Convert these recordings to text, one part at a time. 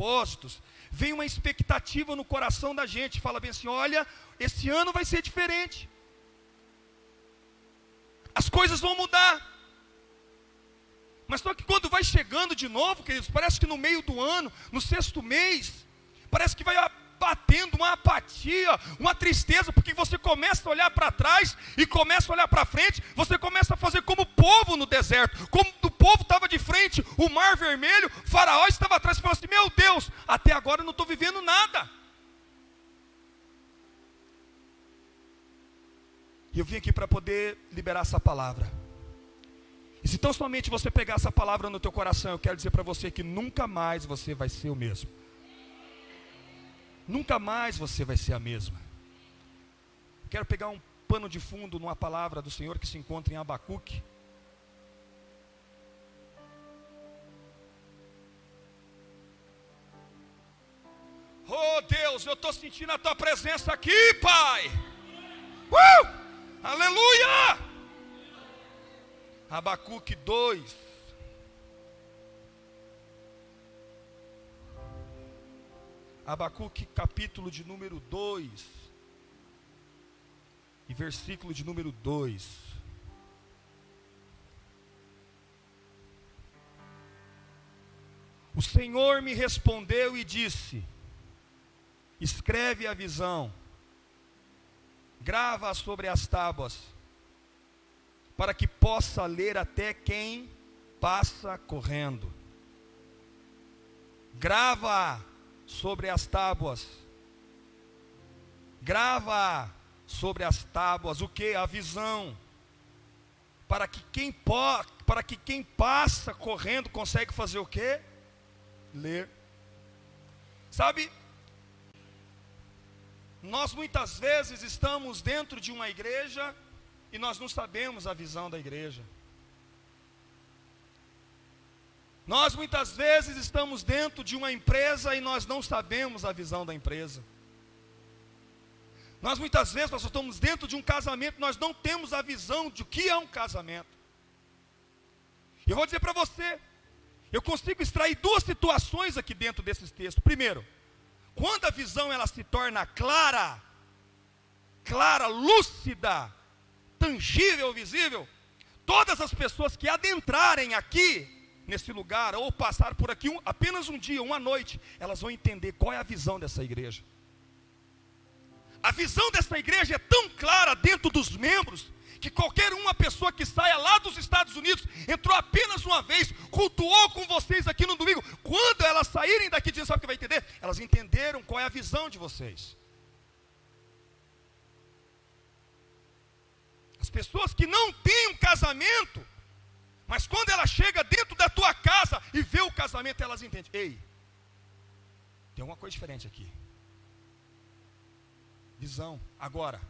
propósitos, vem uma expectativa no coração da gente, fala bem assim: olha, esse ano vai ser diferente, as coisas vão mudar. Mas só que quando vai chegando de novo, queridos, parece que no meio do ano, no 6º mês, parece que vai batendo uma apatia, uma tristeza, porque você começa a olhar para trás e começa a olhar para frente, você começa a fazer como o povo no deserto, como o povo estava de frente, o mar vermelho, Faraó estava atrás, e falou assim: meu Deus, até agora eu não estou vivendo nada. E eu vim aqui para poder liberar essa palavra. E se tão somente você pegar essa palavra no teu coração, eu quero dizer para você que nunca mais você vai ser o mesmo. Nunca mais você vai ser a mesma. Quero pegar um pano de fundo numa palavra do Senhor que se encontra em Abacuque. Oh Deus, eu estou sentindo a tua presença aqui, Pai. Aleluia! Abacuque 2. Abacuque capítulo de número 2. E versículo de número 2. O Senhor me respondeu e disse: escreve a visão, grava sobre as tábuas, para que possa ler até quem passa correndo. Grava sobre as tábuas. Grava sobre as tábuas o que? A visão. Para que quem passa correndo consegue fazer o quê? Ler. Sabe, nós muitas vezes estamos dentro de uma igreja e nós não sabemos a visão da igreja. Nós muitas vezes estamos dentro de uma empresa e nós não sabemos a visão da empresa. Nós muitas vezes nós estamos dentro de um casamento e nós não temos a visão de o que é um casamento. E eu vou dizer para você, eu consigo extrair 2 situações aqui dentro desses textos. Primeiro, quando a visão ela se torna clara, lúcida, tangível, visível, todas as pessoas que adentrarem aqui, nesse lugar, ou passar por aqui apenas um dia, uma noite, elas vão entender qual é a visão dessa igreja. A visão dessa igreja é tão clara dentro dos membros, que qualquer uma pessoa que saia lá dos Estados Unidos, entrou apenas uma vez, cultuou com vocês aqui no domingo, quando elas saírem daqui, sabe o que vai entender? Elas entenderam qual é a visão de vocês. As pessoas que não têm um casamento, mas quando ela chega dentro da tua casa e vê o casamento, elas entendem: ei, tem alguma coisa diferente aqui. Visão. Agora,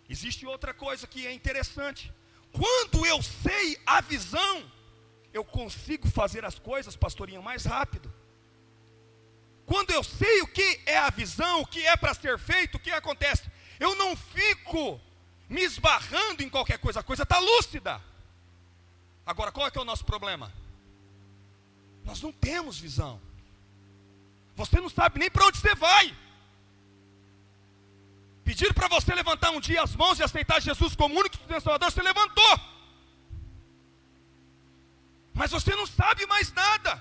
existe outra coisa que é interessante. Quando eu sei a visão, eu consigo fazer as coisas, pastorinha, mais rápido. Quando eu sei o que é a visão, o que é para ser feito, o que acontece? Eu não fico me esbarrando em qualquer coisa, a coisa está lúcida. Agora, qual é que é o nosso problema? Nós não temos visão. Você não sabe nem para onde você vai. Pediram para você levantar um dia as mãos e aceitar Jesus como único Salvador, você levantou. Mas você não sabe mais nada.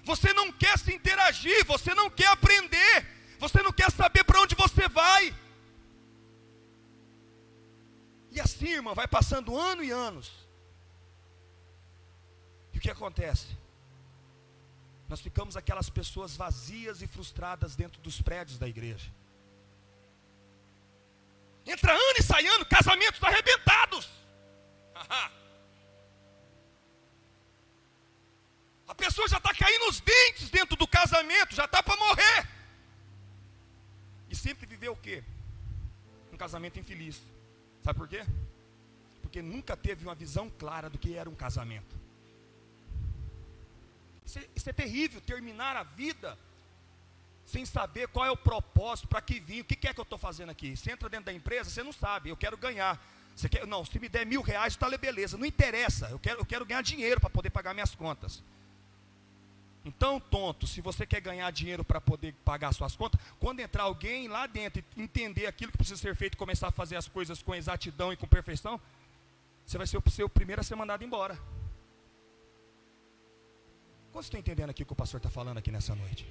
Você não quer se interagir, você não quer aprender, você não quer saber para onde você vai. E assim, irmã, vai passando ano e anos. E o que acontece? Nós ficamos aquelas pessoas vazias e frustradas dentro dos prédios da igreja. Entra ano e sai ano, casamentos arrebentados. A pessoa já está caindo os dentes dentro do casamento, já está para morrer. E sempre viveu o quê? Um casamento infeliz. Sabe por quê? Porque nunca teve uma visão clara do que era um casamento. Isso é terrível, terminar a vida sem saber qual é o propósito, para que vim, o que é que eu estou fazendo aqui. Você entra dentro da empresa, você não sabe, eu quero ganhar. Você quer, não, se me der R$1.000, está beleza, não interessa, eu quero ganhar dinheiro para poder pagar minhas contas. Então, tonto, se você quer ganhar dinheiro para poder pagar suas contas, quando entrar alguém lá dentro e entender aquilo que precisa ser feito e começar a fazer as coisas com exatidão e com perfeição, você vai ser o primeiro a ser mandado embora. Quantos estão entendendo aqui o que o pastor está falando aqui nessa noite?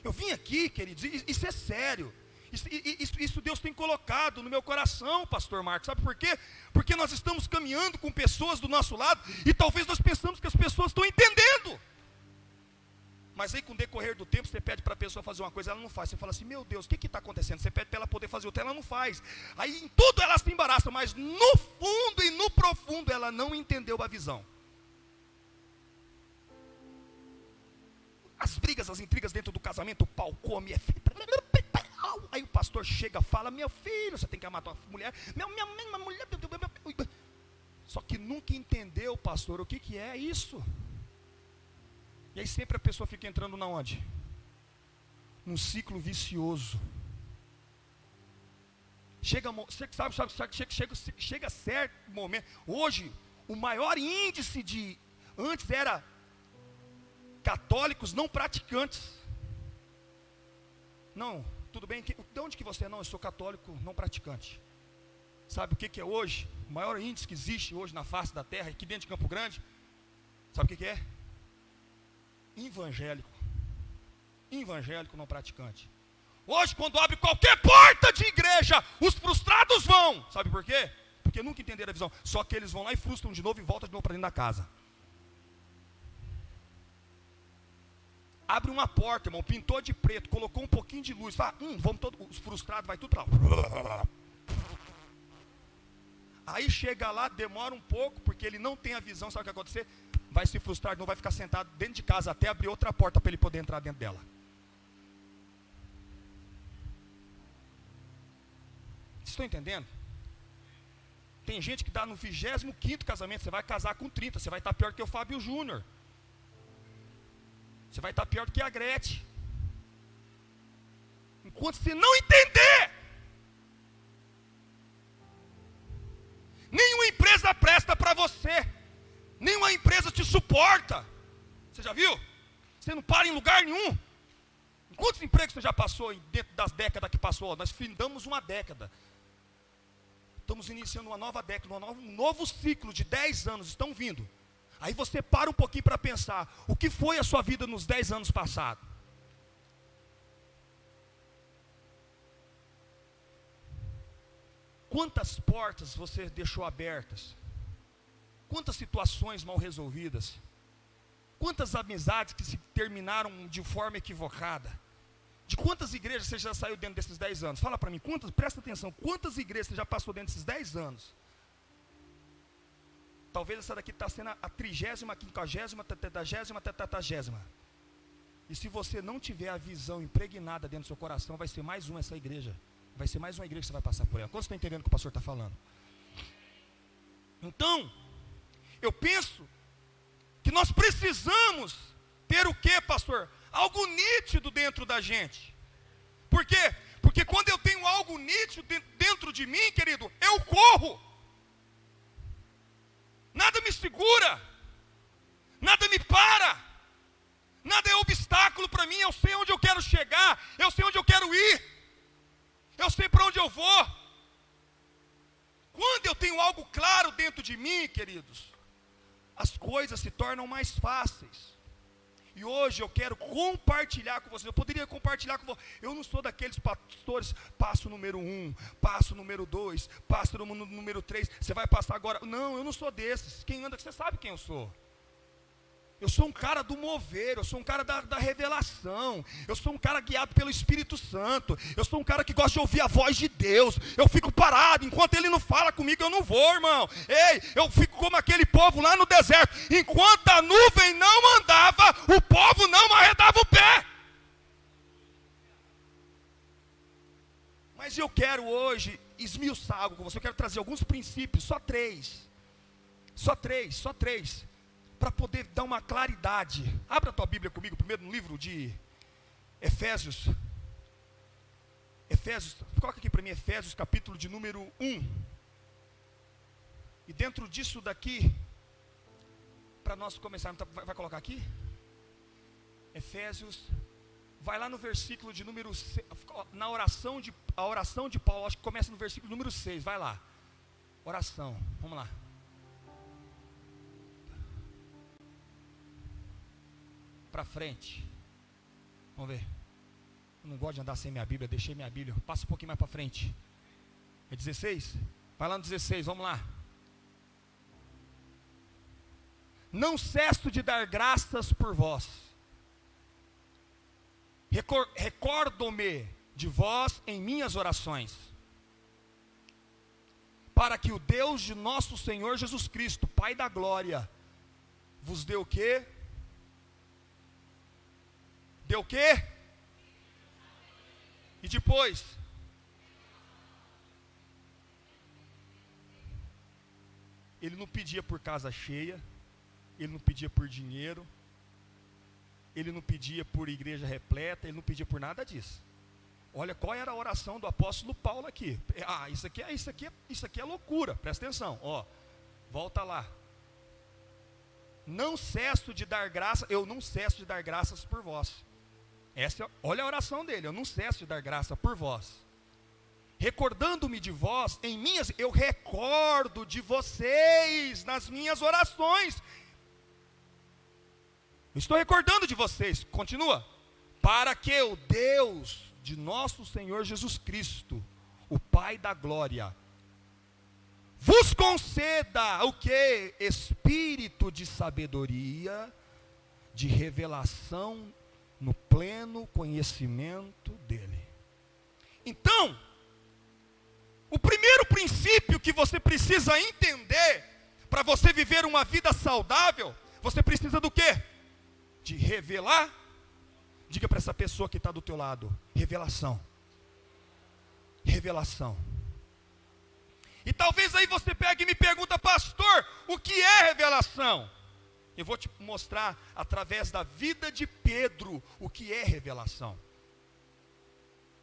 Eu vim aqui, queridos, isso é sério. Isso Deus tem colocado no meu coração, pastor Marcos. Sabe por quê? Porque nós estamos caminhando com pessoas do nosso lado e talvez nós pensamos que as pessoas estão entendendo. Mas aí com o decorrer do tempo você pede para a pessoa fazer uma coisa, ela não faz. Você fala assim, meu Deus, o que está acontecendo? Você pede para ela poder fazer outra, ela não faz. Aí em tudo ela se embaraça, mas no fundo e no profundo ela não entendeu a visão. As brigas, as intrigas dentro do casamento, o pau come, aí o pastor chega e fala, meu filho, você tem que amar tua mulher, minha mulher, só que nunca entendeu, pastor, o que é isso? E aí sempre a pessoa fica entrando na onde? Num ciclo vicioso. Chega certo momento. Hoje, o maior índice de... Antes era católicos não praticantes. Não, tudo bem. De onde que você é? Não, eu sou católico não praticante. Sabe o que é hoje? O maior índice que existe hoje na face da terra, aqui dentro de Campo Grande. Sabe o que é? Evangélico não praticante. Hoje, quando abre qualquer porta de igreja, os frustrados vão. Sabe por quê? Porque nunca entenderam a visão. Só que eles vão lá e frustram de novo e voltam de novo para dentro da casa. Abre uma porta, irmão, pintou de preto, colocou um pouquinho de luz. Fala, vamos todos, os frustrados, vai tudo para lá. Aí chega lá, demora um pouco, porque ele não tem a visão, sabe o que vai acontecer? Vai se frustrar, não vai ficar sentado dentro de casa até abrir outra porta para ele poder entrar dentro dela. Vocês estão entendendo? Tem gente que dá no 25º casamento, você vai casar com 30, você vai estar pior que o Fábio Júnior. Você vai estar pior do que a Gretchen. Enquanto você não entender, nenhuma empresa presta para você. Nenhuma empresa te suporta. Você já viu? Você não para em lugar nenhum. Quantos empregos você já passou dentro das décadas que passou? Nós findamos uma década. Estamos iniciando uma nova década, um novo ciclo de 10 anos estão vindo. Aí você para um pouquinho para pensar, o que foi a sua vida nos 10 anos passados? Quantas portas você deixou abertas? Quantas situações mal resolvidas? Quantas amizades que se terminaram de forma equivocada? De quantas igrejas você já saiu dentro desses 10 anos? Fala para mim, presta atenção, quantas igrejas você já passou dentro desses 10 anos? Talvez essa daqui está sendo a 30ª, 50ª, 70ª, 80ª. E se você não tiver a visão impregnada dentro do seu coração, vai ser mais uma essa igreja. Vai ser mais uma igreja que você vai passar por ela. Quantos estão entendendo o que o pastor está falando? Então, eu penso que nós precisamos ter o quê, pastor? Algo nítido dentro da gente. Por quê? Porque quando eu tenho algo nítido dentro de mim, querido, eu corro. Nada me segura. Nada me para. Nada é obstáculo para mim. Eu sei onde eu quero chegar. Eu sei onde eu quero ir. Eu sei para onde eu vou. Quando eu tenho algo claro dentro de mim, queridos, as coisas se tornam mais fáceis. E hoje eu quero compartilhar com vocês. Eu poderia compartilhar com vocês. Eu não sou daqueles pastores, passo número 1, passo número 2, passo número 3, você vai passar agora. Não, eu não sou desses. Quem anda, você sabe quem eu sou. Eu sou um cara do mover, eu sou um cara da revelação, eu sou um cara guiado pelo Espírito Santo, eu sou um cara que gosta de ouvir a voz de Deus. Eu fico parado, enquanto Ele não fala comigo eu não vou, irmão. Ei, eu fico como aquele povo lá no deserto, enquanto a nuvem não andava, o povo não arredava o pé. Mas eu quero hoje esmiuçar algo com você, eu quero trazer alguns princípios, só três, para poder dar uma claridade. Abra a tua Bíblia comigo, primeiro no livro de Efésios. Coloca aqui para mim Efésios, capítulo de número 1. E dentro disso daqui, para nós começarmos, vai colocar aqui? Efésios, vai lá no versículo de número 6, a oração de Paulo, acho que começa no versículo número 6, vai lá. Oração, vamos lá. Para frente. Vamos ver. Eu não gosto de andar sem minha Bíblia, deixei minha Bíblia. Passa um pouquinho mais para frente. É 16? Vai lá no 16, vamos lá. Não cesso de dar graças por vós. Recordo-me de vós em minhas orações, para que o Deus de nosso Senhor Jesus Cristo, Pai da glória, vos dê o quê? Deu o quê? E depois? Ele não pedia por casa cheia, ele não pedia por dinheiro, ele não pedia por igreja repleta, ele não pedia por nada disso. Olha qual era a oração do apóstolo Paulo aqui. Isso aqui é loucura, presta atenção, ó. Volta lá. Não cesso de dar graça, eu não cesso de dar graças por vós. Olha a oração dele, eu não cesso de dar graça por vós. Recordando-me de vós, eu recordo de vocês nas minhas orações. Estou recordando de vocês, continua. Para que o Deus de nosso Senhor Jesus Cristo, o Pai da glória, vos conceda o que? Espírito de sabedoria, de revelação no pleno conhecimento dele. Então, o primeiro princípio que você precisa entender para você viver uma vida saudável, você precisa do quê? De revelar. Diga para essa pessoa que está do teu lado: revelação. Revelação. E talvez aí você pegue e me pergunta: pastor, o que é revelação? Eu vou te mostrar através da vida de Pedro o que é revelação.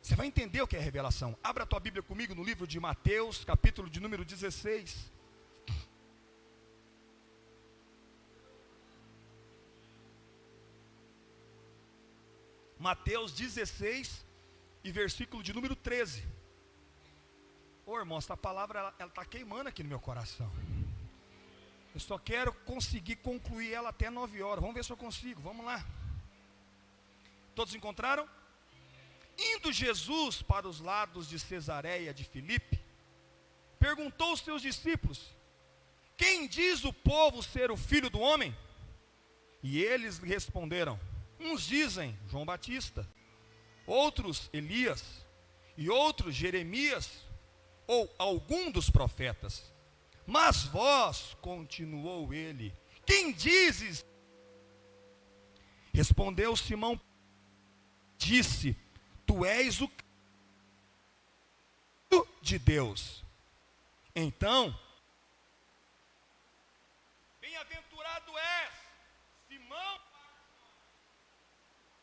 Você vai entender o que é revelação. Abra a tua Bíblia comigo no livro de Mateus, capítulo de número 16. Mateus 16 e versículo de número 13. Ô irmão, essa palavra ela está queimando aqui no meu coração. Eu só quero conseguir concluir ela até 9 horas. Vamos ver se eu consigo, vamos lá. Todos encontraram? Indo Jesus para os lados de Cesareia de Filipe, perguntou aos seus discípulos: quem diz o povo ser o Filho do Homem? E eles lhe responderam: uns dizem João Batista, outros Elias, e outros Jeremias, ou algum dos profetas. Mas vós, continuou ele, quem dizes? Respondeu Simão, disse: tu és o Filho de Deus. Então, bem-aventurado és, Simão,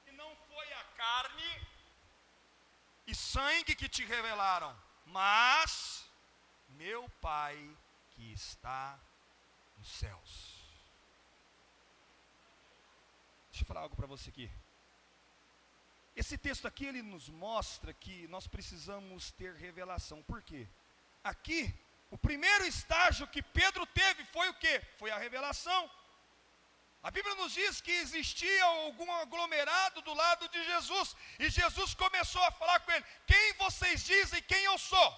que não foi a carne e sangue que te revelaram, mas meu Pai que está nos céus. Deixa eu falar algo para você aqui. Esse texto aqui, ele nos mostra que nós precisamos ter revelação. Por quê? Aqui, o primeiro estágio que Pedro teve foi o quê? Foi a revelação. A Bíblia nos diz que existia algum aglomerado do lado de Jesus, e Jesus começou a falar com ele: quem vocês dizem quem eu sou?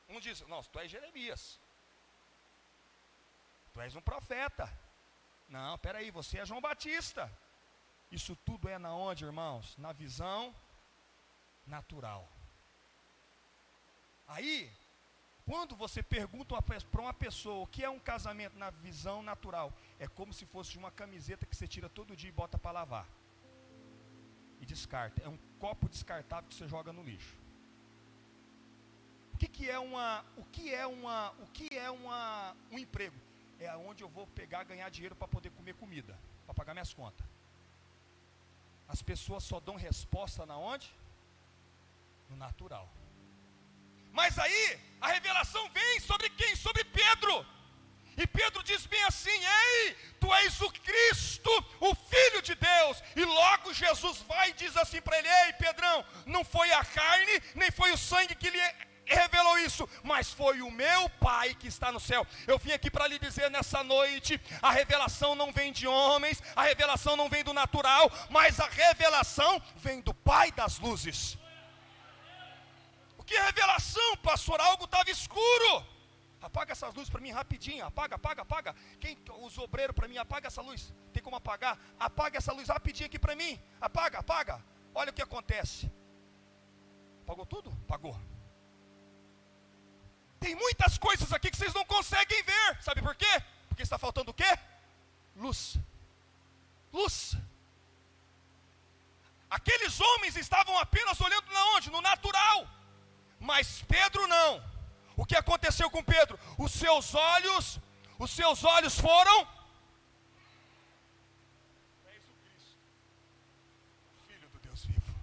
Um diz: não, tu és Jeremias, tu és um profeta. Não, peraí, você é João Batista. Isso tudo é na onde, irmãos? Na visão natural. Aí, quando você pergunta para uma pessoa o que é um casamento na visão natural, é como se fosse uma camiseta que você tira todo dia e bota para lavar. E descarta. É um copo descartável que você joga no lixo. O que é um emprego? É onde eu vou pegar, ganhar dinheiro para poder comer comida, para pagar minhas contas. As pessoas só dão resposta na onde? No natural. Mas aí, a revelação vem sobre quem? Sobre Pedro. E Pedro diz bem assim: ei, tu és o Cristo, o Filho de Deus. E logo Jesus vai e diz assim para ele: ei, Pedrão, não foi a carne, nem foi o sangue que lhe revelou isso, mas foi o meu Pai que está no céu. Eu vim aqui para lhe dizer nessa noite: a revelação não vem de homens, a revelação não vem do natural, mas a revelação vem do Pai das luzes. O que é revelação, pastor? Algo estava escuro. Apaga essas luzes para mim rapidinho. Apaga. Quem, os obreiros para mim, apaga essa luz. Tem como apagar? Apaga essa luz rapidinho aqui para mim. Apaga. Olha o que acontece. Apagou tudo? Apagou. Tem muitas coisas aqui que vocês não conseguem ver. Sabe por quê? Porque está faltando o quê? Luz. Aqueles homens estavam apenas olhando na onde? No natural. Mas Pedro não. O que aconteceu com Pedro? Os seus olhos foram. És o Cristo, Filho do Deus vivo.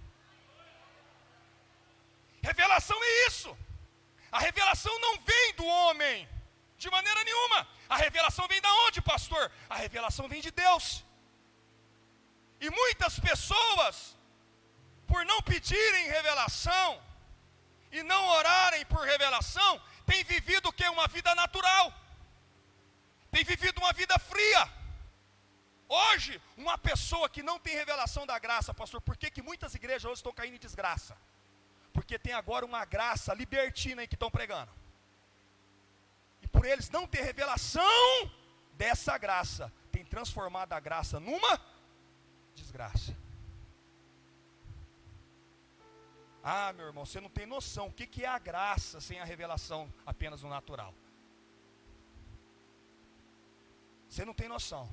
Revelação é isso. A revelação não vem do homem, de maneira nenhuma. A revelação vem da onde, pastor? A revelação vem de Deus. E muitas pessoas, por não pedirem revelação e não orarem por revelação, tem vivido o que? Uma vida natural. Tem vivido uma vida fria. Hoje, uma pessoa que não tem revelação da graça, pastor, por que muitas igrejas hoje estão caindo em desgraça? Porque tem agora uma graça libertina aí que estão pregando. E por eles não ter revelação dessa graça, tem transformado a graça numa desgraça. Ah, meu irmão, você não tem noção o que é a graça sem a revelação apenas no natural. Você não tem noção.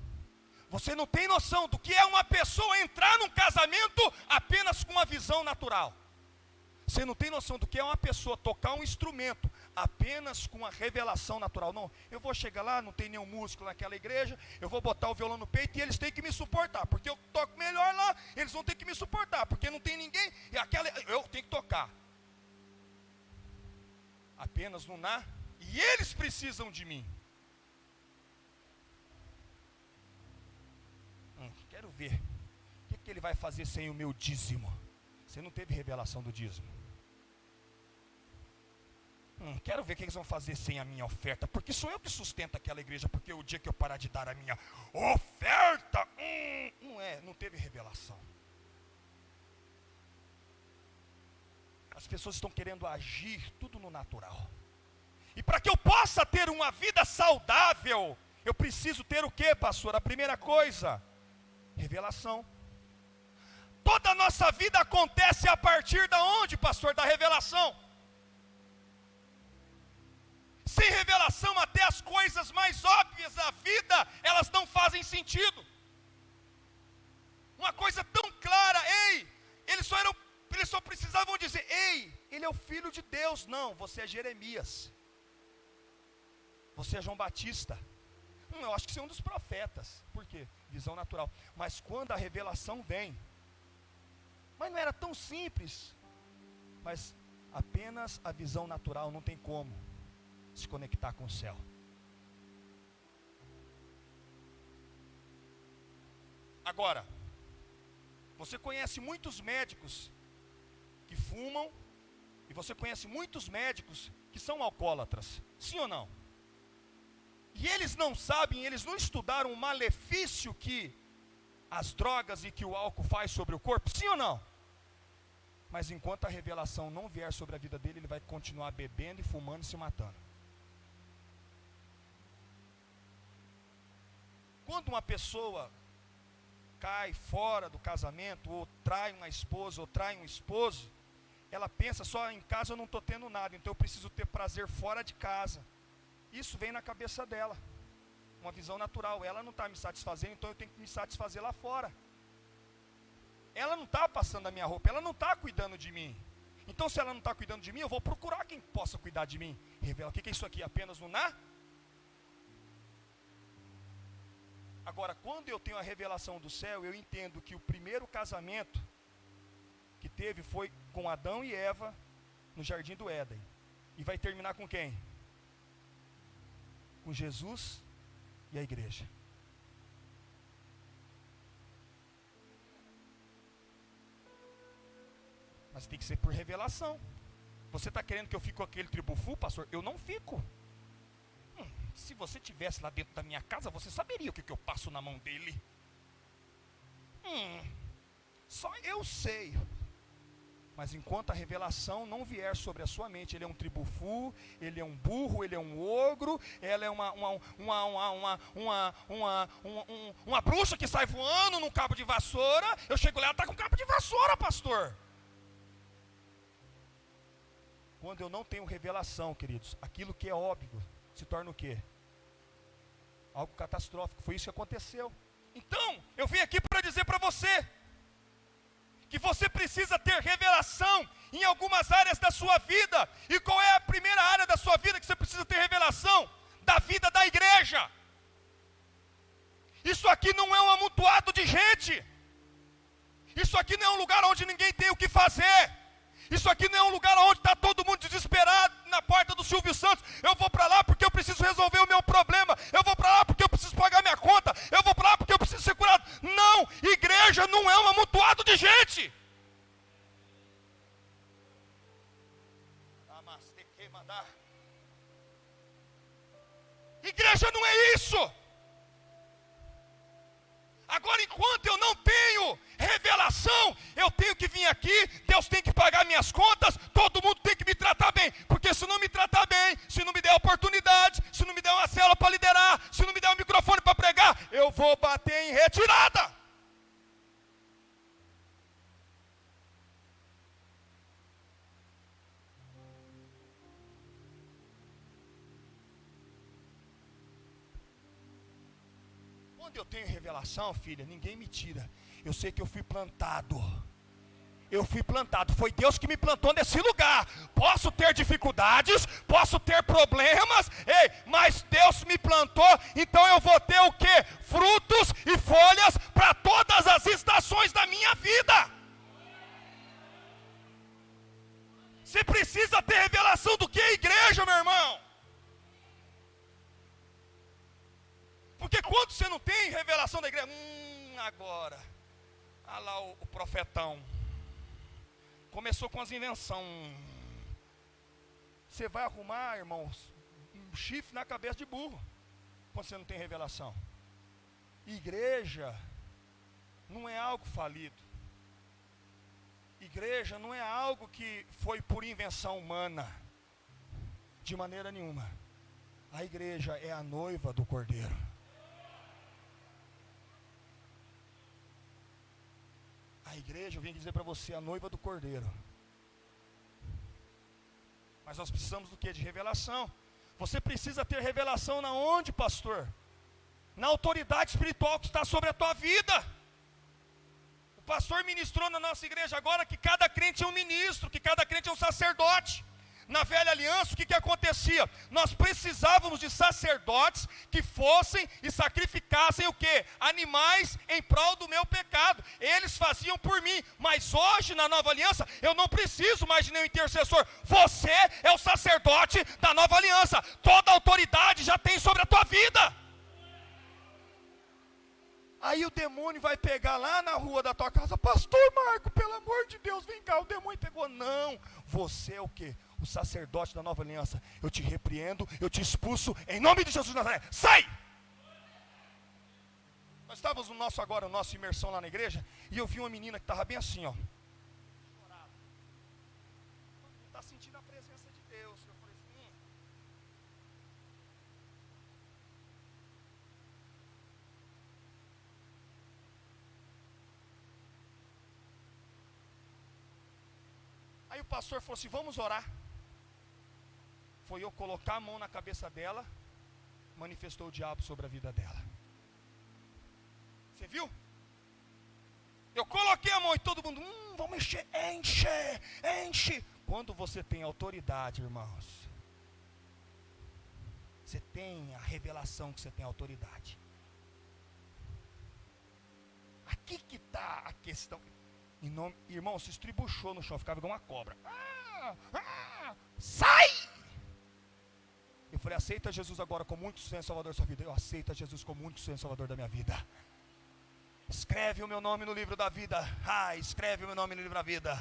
Você não tem noção do que é uma pessoa entrar num casamento apenas com uma visão natural. Você não tem noção do que é uma pessoa tocar um instrumento apenas com a revelação natural. Não, eu vou chegar lá, não tem nenhum músico naquela igreja, eu vou botar o violão no peito e eles têm que me suportar, porque eu toco melhor lá, eles vão ter que me suportar, porque não tem ninguém, e eu tenho que tocar. Apenas no e eles precisam de mim. Quero ver, o que ele vai fazer sem o meu dízimo? Você não teve revelação do dízimo. Quero ver o que eles vão fazer sem a minha oferta, porque sou eu que sustento aquela igreja, porque o dia que eu parar de dar a minha oferta, não teve revelação. As pessoas estão querendo agir tudo no natural. E para que eu possa ter uma vida saudável, eu preciso ter o que, pastor? A primeira coisa, revelação. Toda a nossa vida acontece a partir da onde, pastor? Da revelação. Sem revelação, até as coisas mais óbvias da vida, elas não fazem sentido. Uma coisa tão clara: ei, eles só precisavam dizer: ei, ele é o Filho de Deus. Não, você é Jeremias, você é João Batista. Eu acho que você é um dos profetas. Por quê? Visão natural. Mas quando a revelação vem, mas não era tão simples. Mas apenas a visão natural não tem como se conectar com o céu. Agora, você conhece muitos médicos que fumam, e você conhece muitos médicos que são alcoólatras, sim ou não? E eles não sabem, eles não estudaram o malefício que as drogas e que o álcool faz sobre o corpo, sim ou não? Mas enquanto a revelação não vier sobre a vida dele, ele vai continuar bebendo e fumando e se matando. Quando uma pessoa cai fora do casamento, ou trai uma esposa, ou trai um esposo, ela pensa: só em casa eu não estou tendo nada, então eu preciso ter prazer fora de casa. Isso vem na cabeça dela, uma visão natural. Ela não está me satisfazendo, então eu tenho que me satisfazer lá fora. Ela não está passando a minha roupa, ela não está cuidando de mim. Então, se ela não está cuidando de mim, eu vou procurar quem possa cuidar de mim. Revela, o que é isso aqui? Apenas no Agora, quando eu tenho a revelação do céu, eu entendo que o primeiro casamento que teve foi com Adão e Eva no jardim do Éden. E vai terminar com quem? Com Jesus e a igreja. Mas tem que ser por revelação. Você está querendo que eu fique com aquele tribufu, pastor? Eu não fico. Se você estivesse lá dentro da minha casa, você saberia o que eu passo na mão dele. Só eu sei. Mas enquanto a revelação não vier sobre a sua mente, ele é um tribufu, ele é um burro, ele é um ogro, ela é uma bruxa que sai voando num cabo de vassoura. Eu chego lá, ela está com cabo de vassoura, pastor. Quando eu não tenho revelação, queridos, aquilo que é óbvio se torna o quê? Algo catastrófico. Foi isso que aconteceu. Então, eu vim aqui para dizer para você que você precisa ter revelação em algumas áreas da sua vida. E qual é a primeira área da sua vida que você precisa ter revelação? Da vida da igreja. Isso aqui não é um amontoado de gente. Isso aqui não é um lugar onde ninguém tem o que fazer. Isso aqui não é um lugar onde está todo mundo desesperado na porta do Silvio Santos. Eu vou para lá porque eu preciso resolver o meu problema. Eu vou para lá porque eu preciso pagar minha conta. Eu vou para lá porque eu preciso ser curado. Não, igreja não é um amontoado de gente. Igreja não é isso. Agora, enquanto eu não tenho revelação, eu tenho que vir aqui, Deus tem que pagar minhas contas, todo mundo tem que me tratar bem, porque se não me tratar bem, se não me der oportunidade, se não me der uma célula para liderar, se não me der um microfone para pregar, eu vou bater em retirada. Quando eu tenho revelação, filha, ninguém me tira. Eu sei que eu fui plantado. Foi Deus que me plantou nesse lugar. Posso ter dificuldades, posso ter problemas, mas Deus me plantou, então eu vou ter o quê? Frutos e folhas para todas as estações da minha vida. Você precisa ter revelação do que é igreja, meu irmão. Porque quando você não tem revelação da igreja, agora, olha lá o profetão, começou com as invenções. Você vai arrumar, irmãos, um chifre na cabeça de burro, quando você não tem revelação. Igreja não é algo falido. Igreja não é algo que foi por invenção humana, de maneira nenhuma. A igreja é a noiva do Cordeiro. A igreja, eu vim dizer para você, a noiva do Cordeiro. Mas nós precisamos do que? De revelação. Você precisa ter revelação na onde, pastor? Na autoridade espiritual que está sobre a tua vida. O pastor ministrou na nossa igreja agora que cada crente é um ministro, que cada crente é um sacerdote. Na velha aliança, o que acontecia? Nós precisávamos de sacerdotes que fossem e sacrificassem o quê? Animais em prol do meu pecado. Eles faziam por mim, mas hoje na nova aliança, eu não preciso mais de nenhum intercessor. Você é o sacerdote da nova aliança. Toda autoridade já tem sobre a tua vida. Aí o demônio vai pegar lá na rua da tua casa, pastor Marco, pelo amor de Deus, vem cá, o demônio pegou. Não, você é o quê? O sacerdote da nova aliança. Eu te repreendo, eu te expulso, em nome de Jesus de Nazaré, sai! Nós estávamos no nossa imersão lá na igreja, e eu vi uma menina que estava bem assim, ó. Chorava. Não está sentindo a presença de Deus. Eu falei assim, Aí o pastor falou assim, vamos orar. Foi eu colocar a mão na cabeça dela, manifestou o diabo sobre a vida dela. Você viu? Eu coloquei a mão e todo mundo, vamos encher, enche. Quando você tem autoridade, irmãos, você tem a revelação que você tem autoridade. Aqui que está a questão. Irmão, se estribuchou no chão, ficava igual uma cobra. Sai! falei, aceita Jesus agora como único Senhor e Salvador da sua vida. Eu aceito Jesus como único Senhor e Salvador da minha vida. Escreve o meu nome no livro da vida. Escreve o meu nome no livro da vida.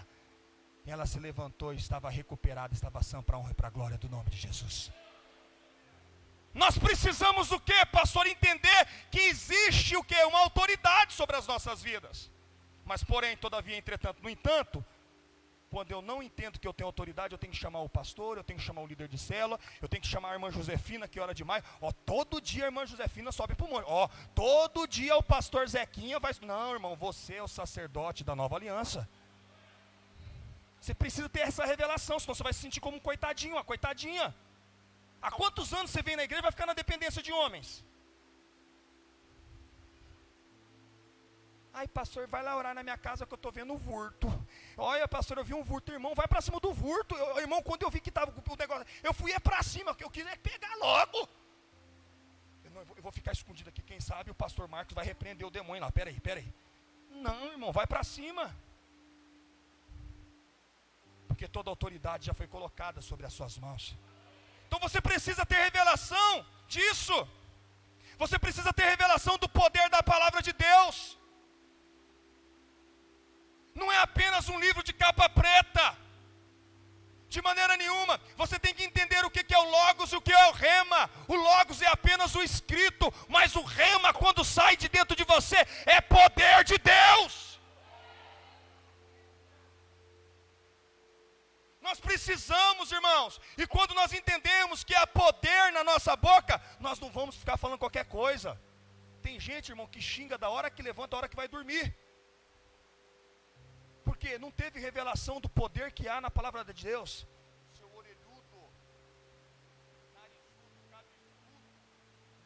E ela se levantou e estava recuperada, estava sã para a honra e para a glória do nome de Jesus. Nós precisamos o quê, pastor? Entender que existe o quê? Uma autoridade sobre as nossas vidas. Mas porém, todavia, entretanto, no entanto, quando eu não entendo que eu tenho autoridade, eu tenho que chamar o pastor, eu tenho que chamar o líder de célula, eu tenho que chamar a irmã Josefina, que ora demais. Todo dia a irmã Josefina sobe para o monte. Todo dia o pastor Zequinha vai... Não, irmão, você é o sacerdote da nova aliança. Você precisa ter essa revelação, senão você vai se sentir como um coitadinho, uma coitadinha. Há quantos anos você vem na igreja e vai ficar na dependência de homens? Ai, pastor, vai lá orar na minha casa que eu estou vendo um vurto. Olha, pastor, eu vi um vurto. Irmão, vai para cima do vurto. Irmão, quando eu vi que estava o negócio, eu fui para cima, que eu quis pegar logo. Eu vou ficar escondido aqui, quem sabe o pastor Marcos vai repreender o demônio lá. Peraí. Não, irmão, vai para cima. Porque toda autoridade já foi colocada sobre as suas mãos. Então você precisa ter revelação disso. Você precisa ter revelação do poder da palavra de Deus. Não é apenas um livro de capa preta. De maneira nenhuma. Você tem que entender o que é o Logos e o que é o Rema. O Logos é apenas o escrito, mas o Rema, quando sai de dentro de você, é poder de Deus. Nós precisamos, irmãos, e quando nós entendemos que há poder na nossa boca, nós não vamos ficar falando qualquer coisa. Tem gente, irmão, que xinga da hora que levanta, a hora que vai dormir. Porque não teve revelação do poder que há na palavra de Deus. Seu orelhudo, narizudo, cabeçudo,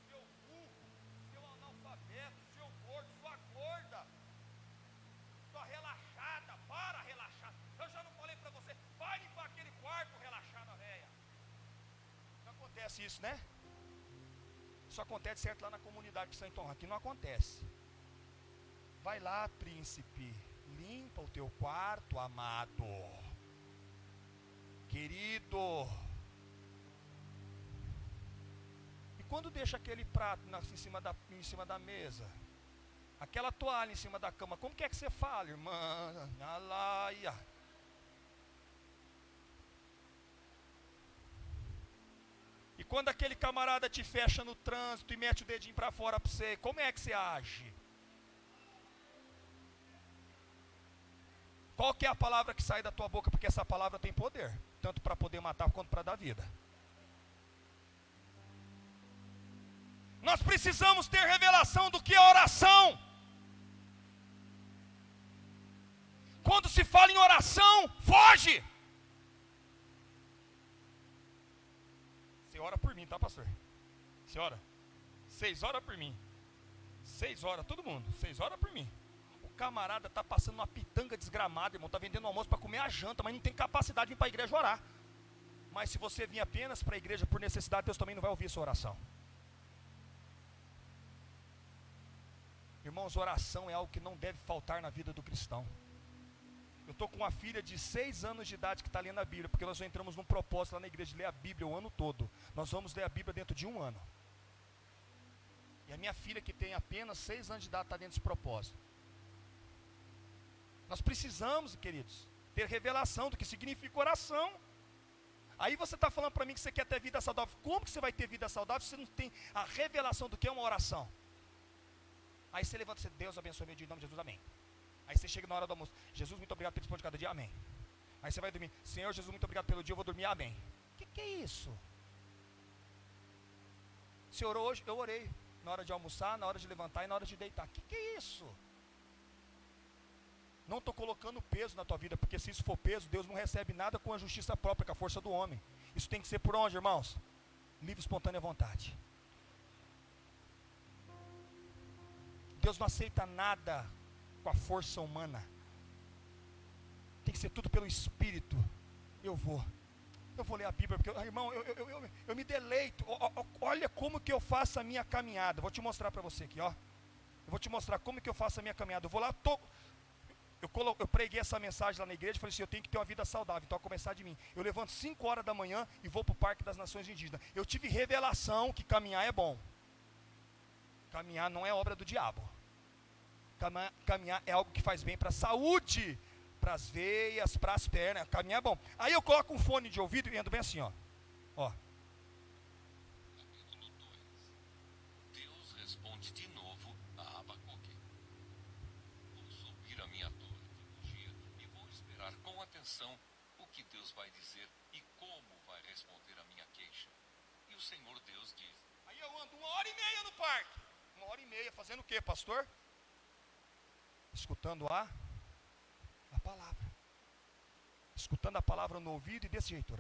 seu burro, seu analfabeto, seu gordo, sua gorda, sua relaxada, para relaxar. Eu já não falei para você, vai limpar aquele quarto relaxado, véia. Não acontece isso, né? Isso acontece certo lá na comunidade de Santo Antônio, aqui não acontece. Vai lá, príncipe, limpa o teu quarto, amado, querido. E quando deixa aquele prato em cima da mesa, aquela toalha em cima da cama, como que é que você fala, irmã? Alaia. E quando aquele camarada te fecha no trânsito e mete o dedinho para fora para você, como é que você age? Qual que é a palavra que sai da tua boca? Porque essa palavra tem poder, tanto para poder matar quanto para dar vida. Nós precisamos ter revelação do que é oração. Quando se fala em oração, foge. Você ora por mim, tá, pastor? Você ora? 6 horas por mim. 6 horas, todo mundo. 6 horas por mim. O camarada está passando uma pitanga desgramada, irmão. Está vendendo almoço para comer a janta, mas não tem capacidade de vir para a igreja orar. Mas se você vir apenas para a igreja por necessidade, Deus também não vai ouvir a sua oração. Irmãos, oração é algo que não deve faltar na vida do cristão. Eu estou com uma filha de 6 anos de idade que está lendo a Bíblia, porque nós entramos num propósito lá na igreja de ler a Bíblia o ano todo. Nós vamos ler a Bíblia dentro de 1 ano. E a minha filha, que tem apenas 6 anos de idade, está dentro desse propósito. Nós precisamos, queridos, ter revelação do que significa oração. Aí você está falando para mim que você quer ter vida saudável. Como que você vai ter vida saudável se você não tem a revelação do que é uma oração? Aí você levanta e diz, Deus abençoe meu dia em nome de Jesus, amém. Aí você chega na hora do almoço, Jesus, muito obrigado pelo pão de cada dia, amém. Aí você vai dormir, Senhor Jesus, muito obrigado pelo dia, eu vou dormir, amém. O que é isso? Você orou hoje? Eu orei. Na hora de almoçar, na hora de levantar e na hora de deitar. O que é isso? Não estou colocando peso na tua vida, porque se isso for peso, Deus não recebe nada com a justiça própria, com a força do homem. Isso tem que ser por onde, irmãos? Livre, espontânea vontade. Deus não aceita nada com a força humana. Tem que ser tudo pelo Espírito. Eu vou ler a Bíblia, porque, irmão, eu me deleito. Olha como que eu faço a minha caminhada. Vou te mostrar para você aqui, ó. Eu vou te mostrar como que eu faço a minha caminhada. Eu vou lá, Eu preguei essa mensagem lá na igreja, falei assim, eu tenho que ter uma vida saudável, então a começar de mim. Eu levanto 5 horas da manhã e vou para o Parque das Nações Indígenas. Eu tive revelação que caminhar é bom. Caminhar não é obra do diabo. Caminhar é algo que faz bem para a saúde, para as veias, para as pernas. Caminhar é bom. Aí eu coloco um fone de ouvido e ando bem assim, ó. Capítulo 2. Deus responde de novo a Abacuque. Vou subir a minha torre de vigia e vou esperar com atenção o que Deus vai dizer e como vai responder a minha queixa. E o Senhor Deus diz. Aí eu ando 1h30 no parque. 1h30 fazendo o quê, pastor? Escutando a palavra. Escutando a palavra no ouvido e desse jeito.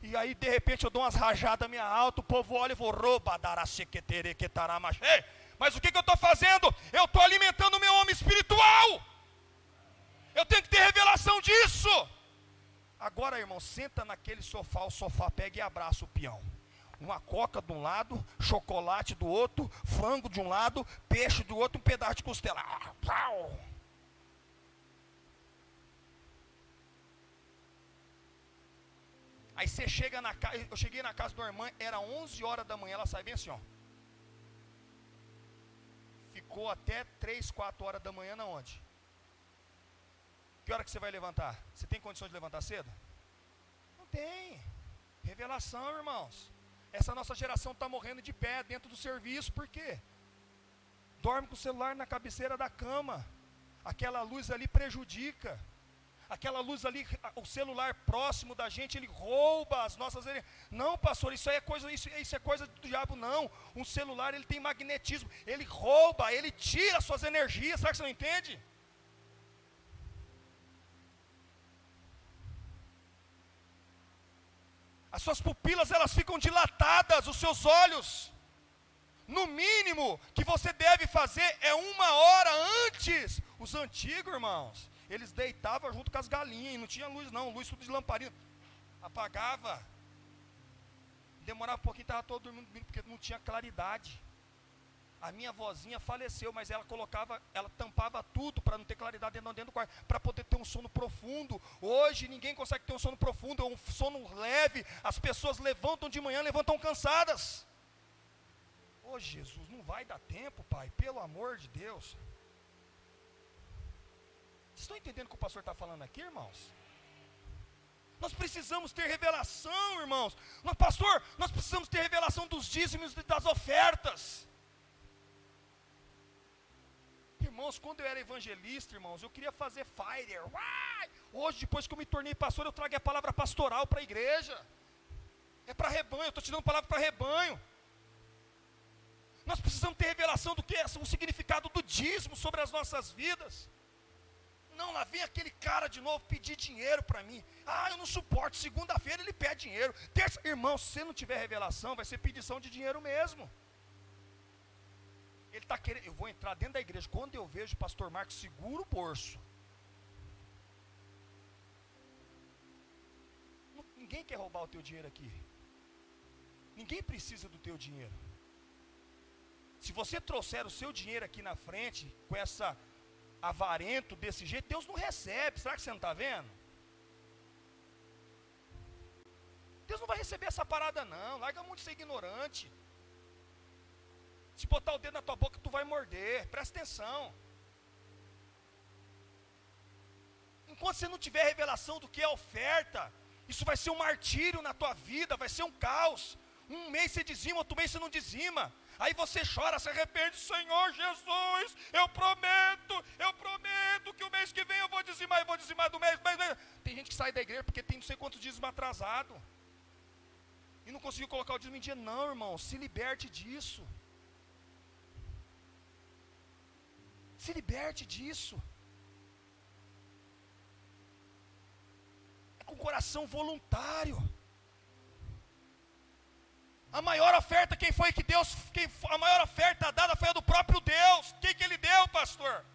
E aí de repente eu dou umas rajadas minha alta, o povo olha e vou mas o que eu estou fazendo? Eu estou alimentando o meu homem espiritual. Eu tenho que ter revelação disso. Agora, irmão, senta naquele sofá, o sofá pega e abraça o peão. Uma coca de um lado, chocolate do outro, frango de um lado, peixe do outro, um pedaço de costela. Aí você chega na casa, eu cheguei na casa da irmã, era 11 horas da manhã, ela sai bem assim, ó. Ficou até 3, 4 horas da manhã na onde? Que hora que você vai levantar? Você tem condição de levantar cedo? Não tem. Revelação, irmãos. Essa nossa geração está morrendo de pé dentro do serviço, por quê? Dorme com o celular na cabeceira da cama. Aquela luz ali prejudica. Aquela luz ali, o celular próximo da gente, ele rouba as nossas energias. Não, pastor, isso é coisa do diabo, não. Um celular, ele tem magnetismo. Ele rouba, ele tira as suas energias. Será que você não entende? As suas pupilas, elas ficam dilatadas, os seus olhos. No mínimo que você deve fazer é 1 hora antes. Os antigos, irmãos, eles deitavam junto com as galinhas, e não tinha luz não, luz tudo de lamparina. Apagava. Demorava um pouquinho, estava todo dormindo, porque não tinha claridade. A minha vozinha faleceu, mas ela tampava tudo para não ter claridade dentro do quarto, para poder ter um sono profundo. Hoje ninguém consegue ter um sono profundo, é um sono leve. As pessoas levantam de manhã, levantam cansadas. Ô Jesus, não vai dar tempo, pai, pelo amor de Deus. Vocês estão entendendo o que o pastor está falando aqui, irmãos? Nós precisamos ter revelação, irmãos. Mas, pastor, nós precisamos ter revelação dos dízimos e das ofertas. Irmãos, quando eu era evangelista, irmãos, eu queria fazer fire. Hoje, depois que eu me tornei pastor, eu trago a palavra pastoral para a igreja. É para rebanho, eu estou te dando palavra para rebanho. Nós precisamos ter revelação do que é o significado do dízimo sobre as nossas vidas. Não, lá vem aquele cara de novo pedir dinheiro para mim. Eu não suporto, segunda-feira ele pede dinheiro. Terça, irmão, se você não tiver revelação, vai ser pedição de dinheiro mesmo. Ele está querendo, eu vou entrar dentro da igreja, quando eu vejo o pastor Marcos, segura o bolso. Ninguém quer roubar o teu dinheiro aqui. Ninguém precisa do teu dinheiro. Se você trouxer o seu dinheiro aqui na frente, com essa avarento desse jeito, Deus não recebe. Será que você não está vendo? Deus não vai receber essa parada não. Larga muito de ser ignorante. Se botar o dedo na tua boca, tu vai morder. Presta atenção. Enquanto você não tiver revelação do que é oferta, isso vai ser um martírio na tua vida, vai ser um caos. Um mês você dizima, outro mês você não dizima. Aí você chora, se arrepende. Senhor Jesus, eu prometo que o mês que vem eu vou dizimar do mês. Tem gente que sai da igreja porque tem não sei quantos dízimos atrasado. E não conseguiu colocar o dízimo em dia. Não, irmão, se liberte disso. Se liberte disso. É com coração voluntário. A maior oferta, a maior oferta dada foi a do próprio Deus. Quem que ele deu, pastor?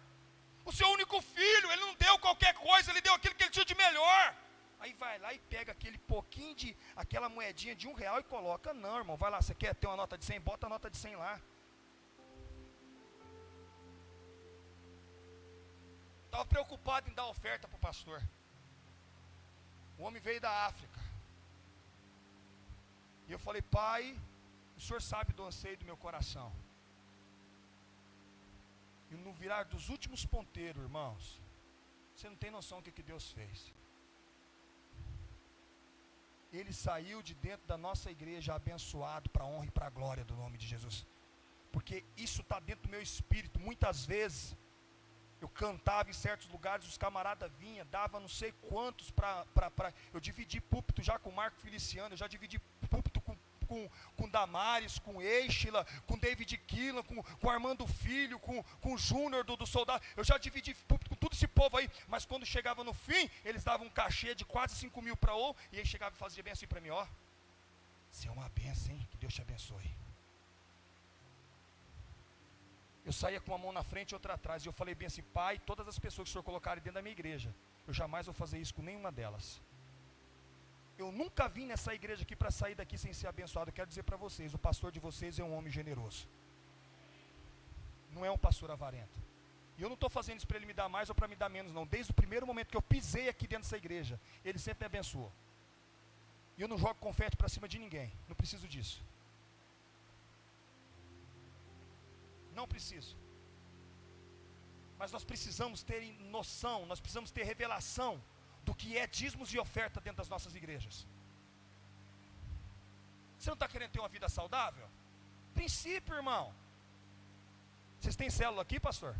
O seu único filho. Ele não deu qualquer coisa, ele deu aquilo que ele tinha de melhor. Aí vai lá e pega aquele pouquinho aquela moedinha de R$1 e coloca. Não, irmão, vai lá, você quer ter uma nota de 100? Bota a nota de 100 lá. Estava preocupado em dar oferta para o pastor. O homem veio da África. E eu falei, pai, o senhor sabe do anseio do meu coração. E no virar dos últimos ponteiros, irmãos, você não tem noção do que Deus fez. Ele saiu de dentro da nossa igreja abençoado para a honra e para a glória do nome de Jesus. Porque isso está dentro do meu espírito. Muitas vezes eu cantava em certos lugares, os camaradas vinham, dava não sei quantos para. Eu dividi púlpito já com o Marco Feliciano, eu já dividi púlpito com Damares, com Eixila, com David Killan, com Armando Filho, com o Júnior do Soldado. Eu já dividi púlpito com todo esse povo aí, mas quando chegava no fim, eles davam um cachê de quase 5 mil para o, e aí chegava e fazia bem assim para mim, ó. Você é uma benção, hein? Que Deus te abençoe. Eu saía com uma mão na frente e outra atrás, e eu falei bem assim, pai, todas as pessoas que o senhor colocarem dentro da minha igreja, eu jamais vou fazer isso com nenhuma delas. Eu nunca vim nessa igreja aqui para sair daqui sem ser abençoado. Eu quero dizer para vocês, o pastor de vocês é um homem generoso. Não é um pastor avarento. E eu não estou fazendo isso para ele me dar mais ou para me dar menos, não. Desde o primeiro momento que eu pisei aqui dentro dessa igreja, ele sempre me abençoou. E eu não jogo confete para cima de ninguém. Não preciso disso. Não preciso. Mas nós precisamos ter noção, nós precisamos ter revelação do que é dízimos e oferta dentro das nossas igrejas. Você não está querendo ter uma vida saudável? Princípio, irmão. Vocês têm célula aqui, pastor?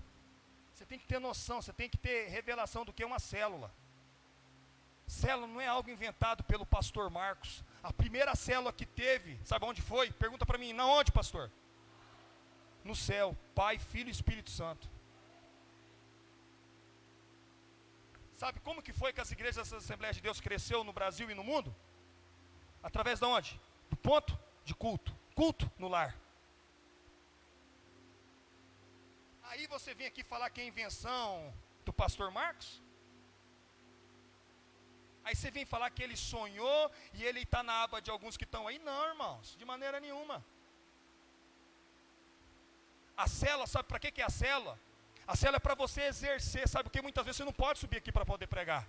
Você tem que ter noção, você tem que ter revelação do que é uma célula. Célula não é algo inventado pelo pastor Marcos. A primeira célula que teve, sabe onde foi? Pergunta para mim, na onde, pastor? No céu, Pai, Filho e Espírito Santo. Sabe como que foi que as igrejas das Assembleias de Deus cresceu no Brasil e no mundo? Através de onde? Do ponto de culto. Culto no lar. Aí você vem aqui falar que é invenção do pastor Marcos? Aí você vem falar que ele sonhou e ele está na aba de alguns que estão aí? Não, irmãos, de maneira nenhuma. A célula, sabe para que é a célula? A célula é para você exercer, sabe? Porque muitas vezes você não pode subir aqui para poder pregar.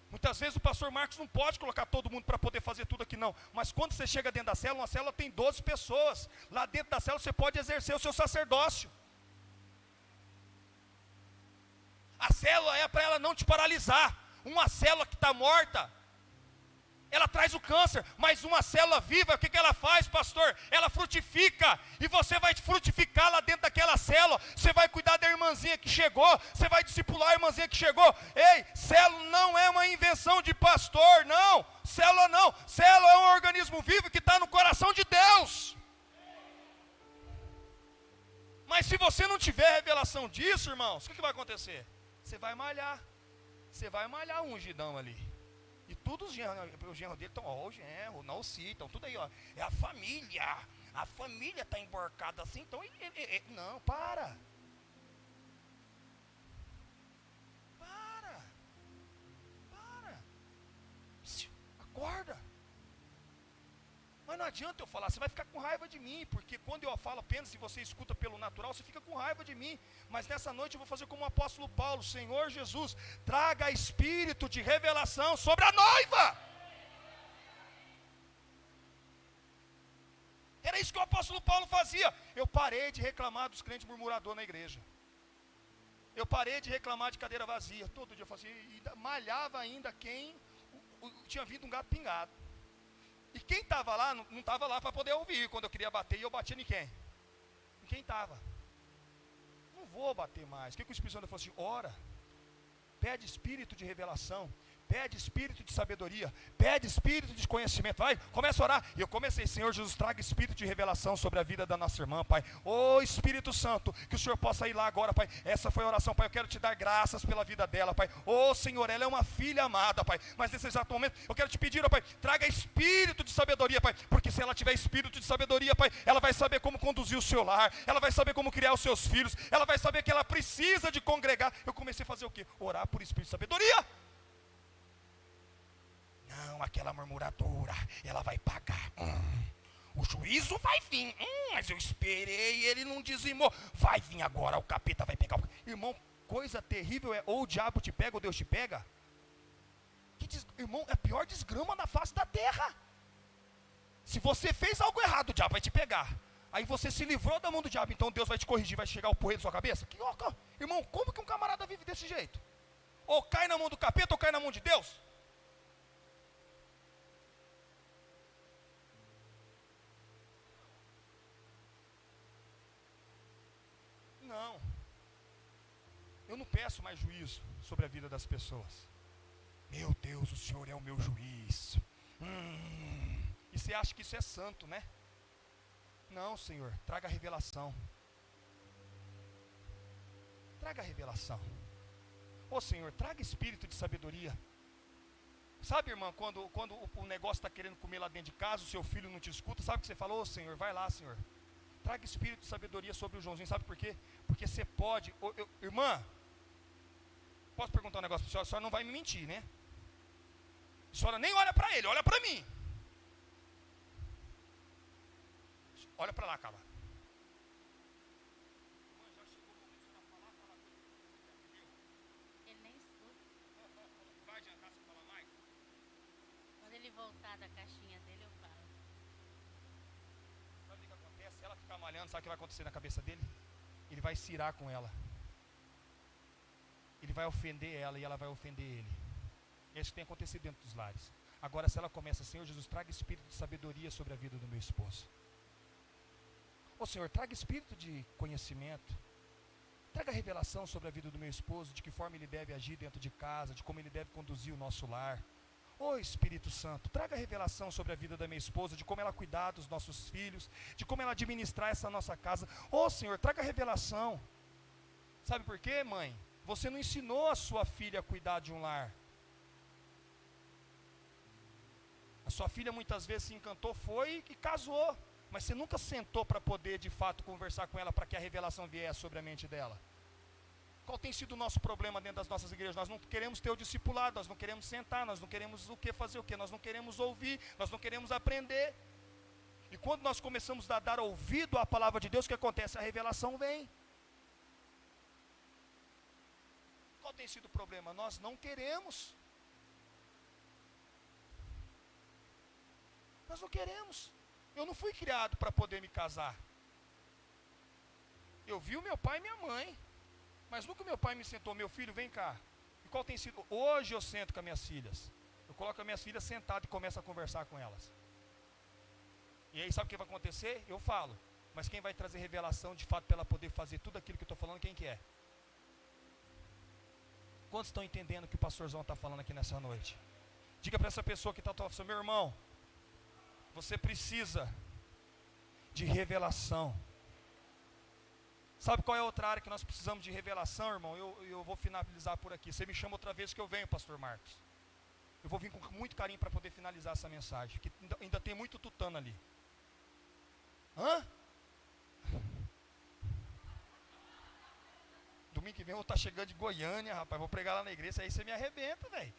Muitas vezes o pastor Marcos não pode colocar todo mundo para poder fazer tudo aqui não. Mas quando você chega dentro da célula, uma célula tem 12 pessoas. Lá dentro da célula você pode exercer o seu sacerdócio. A célula é para ela não te paralisar. Uma célula que está morta, ela traz o câncer, mas uma célula viva, o que ela faz, pastor? Ela frutifica, e você vai frutificar lá dentro daquela célula. Você vai cuidar da irmãzinha que chegou, você vai discipular a irmãzinha que chegou. Ei, célula não é uma invenção de pastor, não. Célula não, célula é um organismo vivo que está no coração de Deus. Mas se você não tiver revelação disso, irmãos, o que vai acontecer? Você vai malhar um ungidão ali. E todos os genros dele estão, ó, o genro, não citam, tudo aí, ó. É a família está emborcada assim, então não, para. Acorda. Mas não adianta eu falar, você vai ficar com raiva de mim, porque quando eu falo apenas, se você escuta pelo natural, você fica com raiva de mim. Mas nessa noite eu vou fazer como o apóstolo Paulo: Senhor Jesus, traga espírito de revelação sobre a noiva. Era isso que o apóstolo Paulo fazia. Eu parei de reclamar dos crentes murmuradores na igreja. Eu parei de reclamar de cadeira vazia. Todo dia eu fazia, e malhava ainda quem tinha vindo um gato pingado. E quem estava lá, não estava lá para poder ouvir. Quando eu queria bater, eu batia em quem? Em quem estava. Não vou bater mais. O que o Espírito Santo falou assim? Ora, pede espírito de revelação, pede espírito de sabedoria, pede espírito de conhecimento. Vai, começa a orar. E eu comecei: Senhor Jesus, traga espírito de revelação sobre a vida da nossa irmã, Pai. Ô Espírito Santo, que o Senhor possa ir lá agora, Pai. Essa foi a oração, Pai. Eu quero te dar graças pela vida dela, Pai. Ô Senhor, ela é uma filha amada, Pai. Mas nesse exato momento, eu quero te pedir, ó Pai, traga espírito de sabedoria, Pai. Porque se ela tiver espírito de sabedoria, Pai, ela vai saber como conduzir o seu lar, ela vai saber como criar os seus filhos, ela vai saber que ela precisa de congregar. Eu comecei a fazer o quê? Orar por espírito de sabedoria. Não, aquela murmuradora, ela vai pagar. O juízo vai vir. Mas eu esperei, ele não dizimou. Vai vir agora, o capeta vai pegar. Irmão, coisa terrível é ou o diabo te pega ou Deus te pega. Irmão, é a pior desgrama na face da terra. Se você fez algo errado, o diabo vai te pegar. Aí você se livrou da mão do diabo, então Deus vai te corrigir, vai chegar o porrete da sua cabeça. Irmão, como que um camarada vive desse jeito? Ou cai na mão do capeta ou cai na mão de Deus? Não. Eu não peço mais juízo sobre a vida das pessoas. Meu Deus, o Senhor é o meu juiz. E você acha que isso é santo, né? Não, Senhor, traga a revelação. Traga a revelação. Ô Senhor, traga espírito de sabedoria. Sabe, irmã, quando o negócio está querendo comer lá dentro de casa, o seu filho não te escuta, sabe o que você falou? Ô Senhor, vai lá, Senhor. Traga espírito de sabedoria sobre o Joãozinho, sabe por quê? Porque você pode, irmã, posso perguntar um negócio para a senhora não vai me mentir, né? A senhora nem olha para ele, olha para mim. Olha para lá, cara. Já chegou o momento de falar coisa que você já entendeu? Ele nem escuta. Vai adiantar se falar mais? Quando ele voltar da caixinha dele, eu falo. Sabe o que acontece? Se ela ficar malhando, sabe o que vai acontecer na cabeça dele? Ele vai cirar com ela. Ele vai ofender ela e ela vai ofender ele. É isso que tem acontecido dentro dos lares. Agora, se ela começa, Senhor Jesus, traga espírito de sabedoria sobre a vida do meu esposo. Ô Senhor, traga espírito de conhecimento. Traga revelação sobre a vida do meu esposo, de que forma ele deve agir dentro de casa, de como ele deve conduzir o nosso lar. Ô Espírito Santo, traga revelação sobre a vida da minha esposa, de como ela cuidar dos nossos filhos, de como ela administrar essa nossa casa. Ô Senhor, traga revelação. Sabe por quê, mãe? Você não ensinou a sua filha a cuidar de um lar. A sua filha muitas vezes se encantou, foi e casou. Mas você nunca sentou para poder de fato conversar com ela para que a revelação viesse sobre a mente dela. Qual tem sido o nosso problema dentro das nossas igrejas? Nós não queremos ter o discipulado, nós não queremos sentar, nós não queremos fazer o quê? Nós não queremos ouvir, nós não queremos aprender. E quando nós começamos a dar ouvido à palavra de Deus, o que acontece? A revelação vem. Qual tem sido o problema? Nós não queremos. Nós não queremos. Eu não fui criado para poder me casar. Eu vi o meu pai e minha mãe. Mas nunca meu pai me sentou, meu filho, vem cá. E qual tem sido? Hoje eu sento com as minhas filhas. Eu coloco as minhas filhas sentadas e começo a conversar com elas. E aí sabe o que vai acontecer? Eu falo. Mas quem vai trazer revelação de fato para ela poder fazer tudo aquilo que eu estou falando, quem que é? Quantos estão entendendo o que o pastorzão está falando aqui nessa noite? Diga para essa pessoa que está falando, meu irmão, você precisa de revelação. Sabe qual é a outra área que nós precisamos de revelação, irmão? Eu vou finalizar por aqui. Você me chama outra vez que eu venho, pastor Marcos. Eu vou vir com muito carinho para poder finalizar essa mensagem, porque ainda tem muito tutano ali. Hã? Domingo que vem eu vou estar chegando de Goiânia, rapaz. Vou pregar lá na igreja, aí você me arrebenta, velho.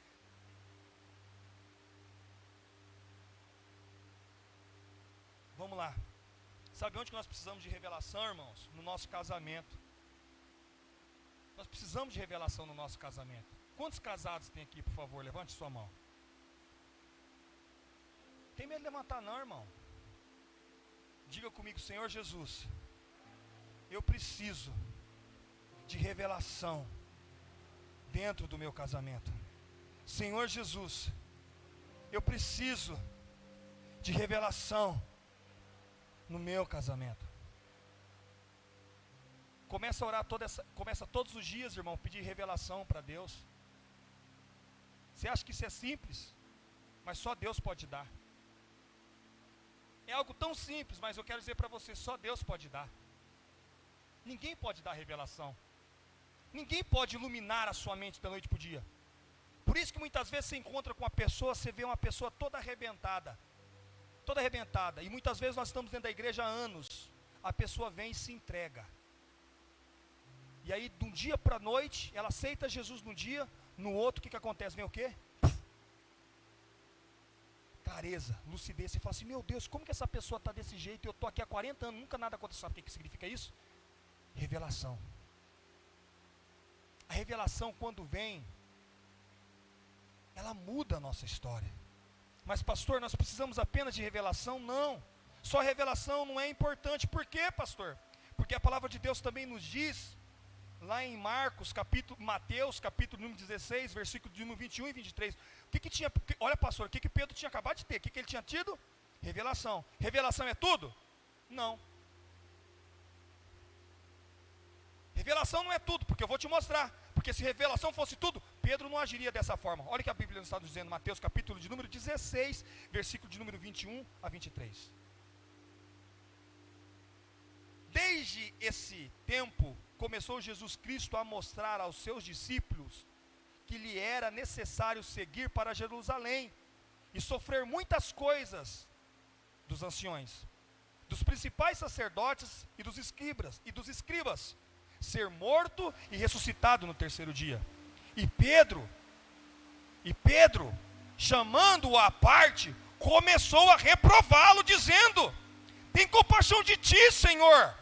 Vamos lá. Sabe onde que nós precisamos de revelação, irmãos? No nosso casamento. Nós precisamos de revelação no nosso casamento. Quantos casados tem aqui, por favor? Levante sua mão. Tem medo de levantar não, irmão. Diga comigo, Senhor Jesus, eu preciso de revelação dentro do meu casamento. Senhor Jesus, eu preciso de revelação no meu casamento. Começa a orar começa todos os dias, irmão, pedir revelação para Deus. Você acha que isso é simples? Mas só Deus pode dar. É algo tão simples, mas eu quero dizer para você, só Deus pode dar. Ninguém pode dar revelação. Ninguém pode iluminar a sua mente da noite para o dia. Por isso que muitas vezes você encontra com uma pessoa, você vê uma pessoa toda arrebentada. Toda arrebentada. E muitas vezes nós estamos dentro da igreja há anos. A pessoa vem e se entrega. E aí, de um dia para a noite, ela aceita Jesus num dia, no outro, o que acontece? Vem o quê? clareza, lucidez. Você fala assim, meu Deus, como que essa pessoa está desse jeito? Eu estou aqui há 40 anos, nunca nada aconteceu. Sabe o que significa isso? Revelação. A revelação, quando vem, ela muda a nossa história. Mas pastor, nós precisamos apenas de revelação? Não. Só revelação não é importante. Por quê, pastor? Porque a palavra de Deus também nos diz, lá em Mateus, capítulo número 16, versículo de número 21 e 23. O que tinha, olha pastor, o que Pedro tinha acabado de ter? O que ele tinha tido? Revelação. Revelação é tudo? Não. Revelação não é tudo, porque eu vou te mostrar. Porque se revelação fosse tudo, Pedro não agiria dessa forma. Olha o que a Bíblia nos está dizendo, Mateus capítulo de número 16, versículo de número 21 a 23. Desde esse tempo, começou Jesus Cristo a mostrar aos seus discípulos que lhe era necessário seguir para Jerusalém e sofrer muitas coisas dos anciões, dos principais sacerdotes e dos escribas, ser morto e ressuscitado no terceiro dia. E Pedro, chamando-o à parte, começou a reprová-lo, dizendo: tem compaixão de ti, Senhor.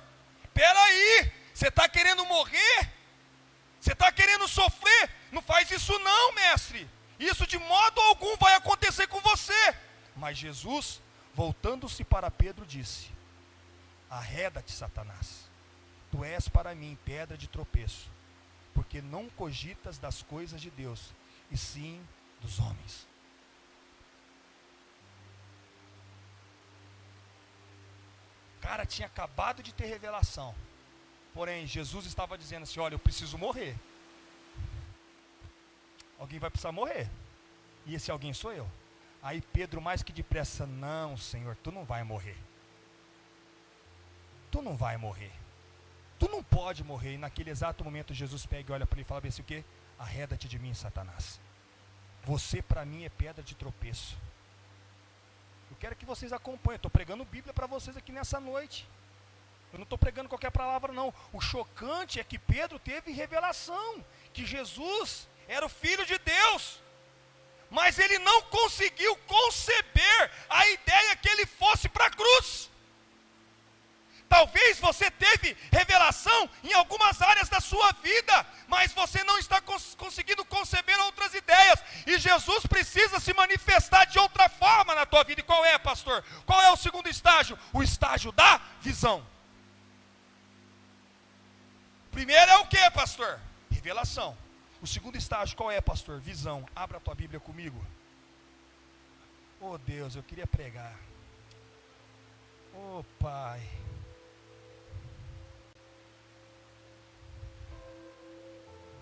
Espera aí, você está querendo morrer? Você está querendo sofrer? Não faz isso não, mestre. Isso de modo algum vai acontecer com você. Mas Jesus, voltando-se para Pedro, disse: arreda-te, Satanás. Tu és para mim pedra de tropeço, porque não cogitas das coisas de Deus, e sim dos homens. O cara tinha acabado de ter revelação. Porém, Jesus estava dizendo assim: olha, eu preciso morrer. Alguém vai precisar morrer. E esse alguém sou eu. Aí Pedro, mais que depressa: não, Senhor, tu não vai morrer. Tu não vai morrer. Tu não pode morrer. E naquele exato momento Jesus pega e olha para ele e fala assim: o quê? Arreda-te de mim, Satanás. Você para mim é pedra de tropeço. Eu quero que vocês acompanhem. Estou pregando Bíblia para vocês aqui nessa noite. Eu não estou pregando qualquer palavra não. O chocante é que Pedro teve revelação que Jesus era o Filho de Deus, mas ele não conseguiu conceber a ideia que ele fosse para a cruz. Talvez você teve revelação em algumas áreas da sua vida, mas você não está conseguindo conceber outras ideias, e Jesus precisa se manifestar de outra forma na tua vida. E qual é, pastor? Qual é o segundo estágio? O estágio da visão. Primeiro é o que, pastor? Revelação. O segundo estágio qual é, pastor? Visão. Abra a tua Bíblia comigo. Oh Deus, eu queria pregar. Oh Pai.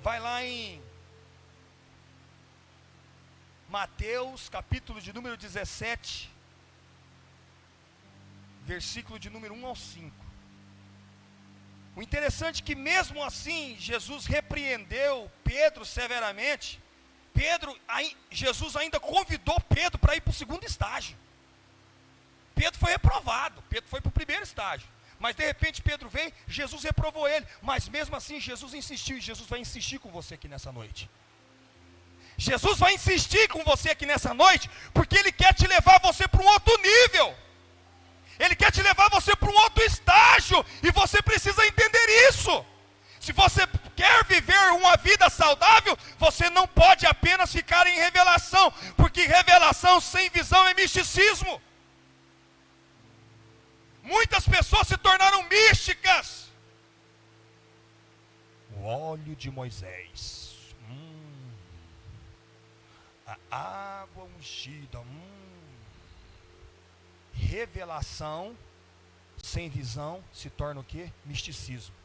Vai lá em Mateus, capítulo de número 17, versículo de número 1 ao 5. O interessante é que mesmo assim, Jesus repreendeu Pedro severamente. Jesus ainda convidou Pedro para ir para o segundo estágio. Pedro foi reprovado, Pedro foi para o primeiro estágio. Mas de repente Pedro veio, Jesus reprovou ele. Mas mesmo assim Jesus insistiu, e Jesus vai insistir com você aqui nessa noite. Jesus vai insistir com você aqui nessa noite, porque Ele quer te levar você para um outro nível. Ele quer te levar você para um outro estágio, e você precisa entender isso. Se você quer viver uma vida saudável, você não pode apenas ficar em revelação, porque revelação sem visão é misticismo. Muitas pessoas se tornaram místicas. O óleo de Moisés, a água ungida, Revelação sem visão se torna o quê? Misticismo.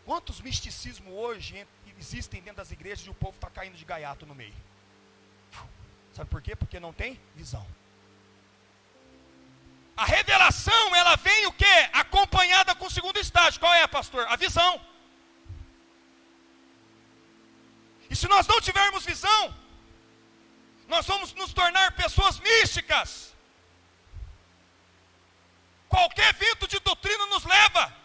Quantos misticismos hoje existem dentro das igrejas e o povo está caindo de gaiato no meio? Sabe por quê? Porque não tem visão. A revelação, ela vem o quê? Acompanhada com o segundo estágio. Qual é, pastor? A visão. E se nós não tivermos visão, nós vamos nos tornar pessoas místicas. Qualquer vento de doutrina nos leva.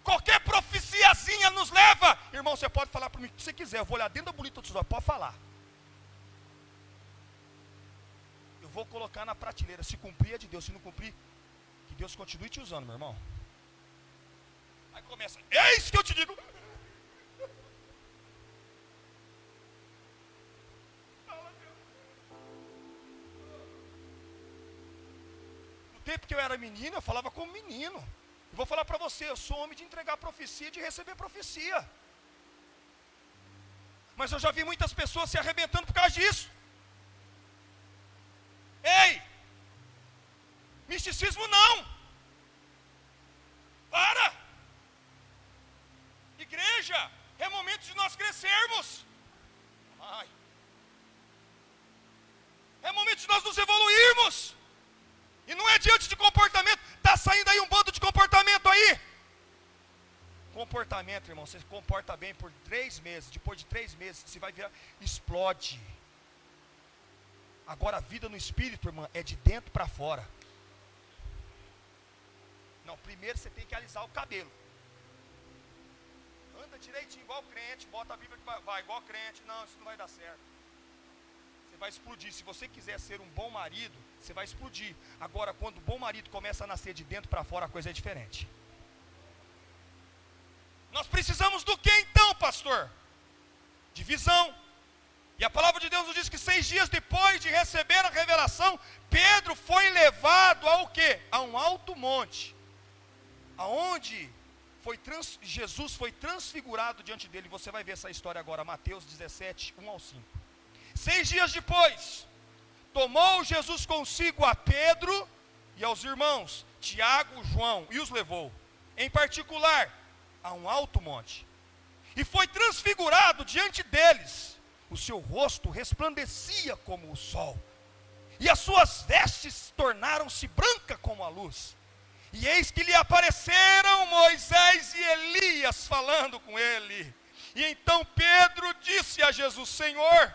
Qualquer profeciazinha nos leva. Irmão, você pode falar para mim o que você quiser. Eu vou olhar dentro da bolita dos olhos. Pode falar. vou colocar na prateleira. Se cumprir é de Deus, se não cumprir, que Deus continue te usando, meu irmão. Aí começa, é isso que eu te digo. No tempo que eu era menino, eu falava como menino. Eu vou falar para você, eu sou homem de entregar profecia, de receber profecia. Mas eu já vi muitas pessoas se arrebentando por causa disso. Ei! Misticismo não! Para! Igreja, é momento de nós crescermos. Ai. É momento de nós nos evoluirmos. E não é diante de comportamento. Está saindo aí um bando de comportamento aí. Comportamento, irmão, você comporta bem por 3 meses. Depois de 3 meses, você vai virar, explode. Agora a vida no espírito, irmã, é de dentro para fora. Não, primeiro você tem que alisar o cabelo. Anda direitinho igual crente, bota a Bíblia que vai igual crente. Não, isso não vai dar certo. Você vai explodir. Se você quiser ser um bom marido, você vai explodir. Agora, quando o bom marido começa a nascer de dentro para fora, a coisa é diferente. Nós precisamos do que então, pastor? De visão. E a palavra de Deus nos diz que 6 dias depois de receber a revelação, Pedro foi levado ao quê? A um alto monte, aonde Jesus foi transfigurado diante dele. Você vai ver essa história agora, Mateus 17, 1 ao 5. 6 dias depois, tomou Jesus consigo a Pedro e aos irmãos, Tiago, João, e os levou, em particular, a um alto monte. E foi transfigurado diante deles. O seu rosto resplandecia como o sol, e as suas vestes tornaram-se brancas como a luz. E eis que lhe apareceram Moisés e Elias falando com ele. E então Pedro disse a Jesus: Senhor,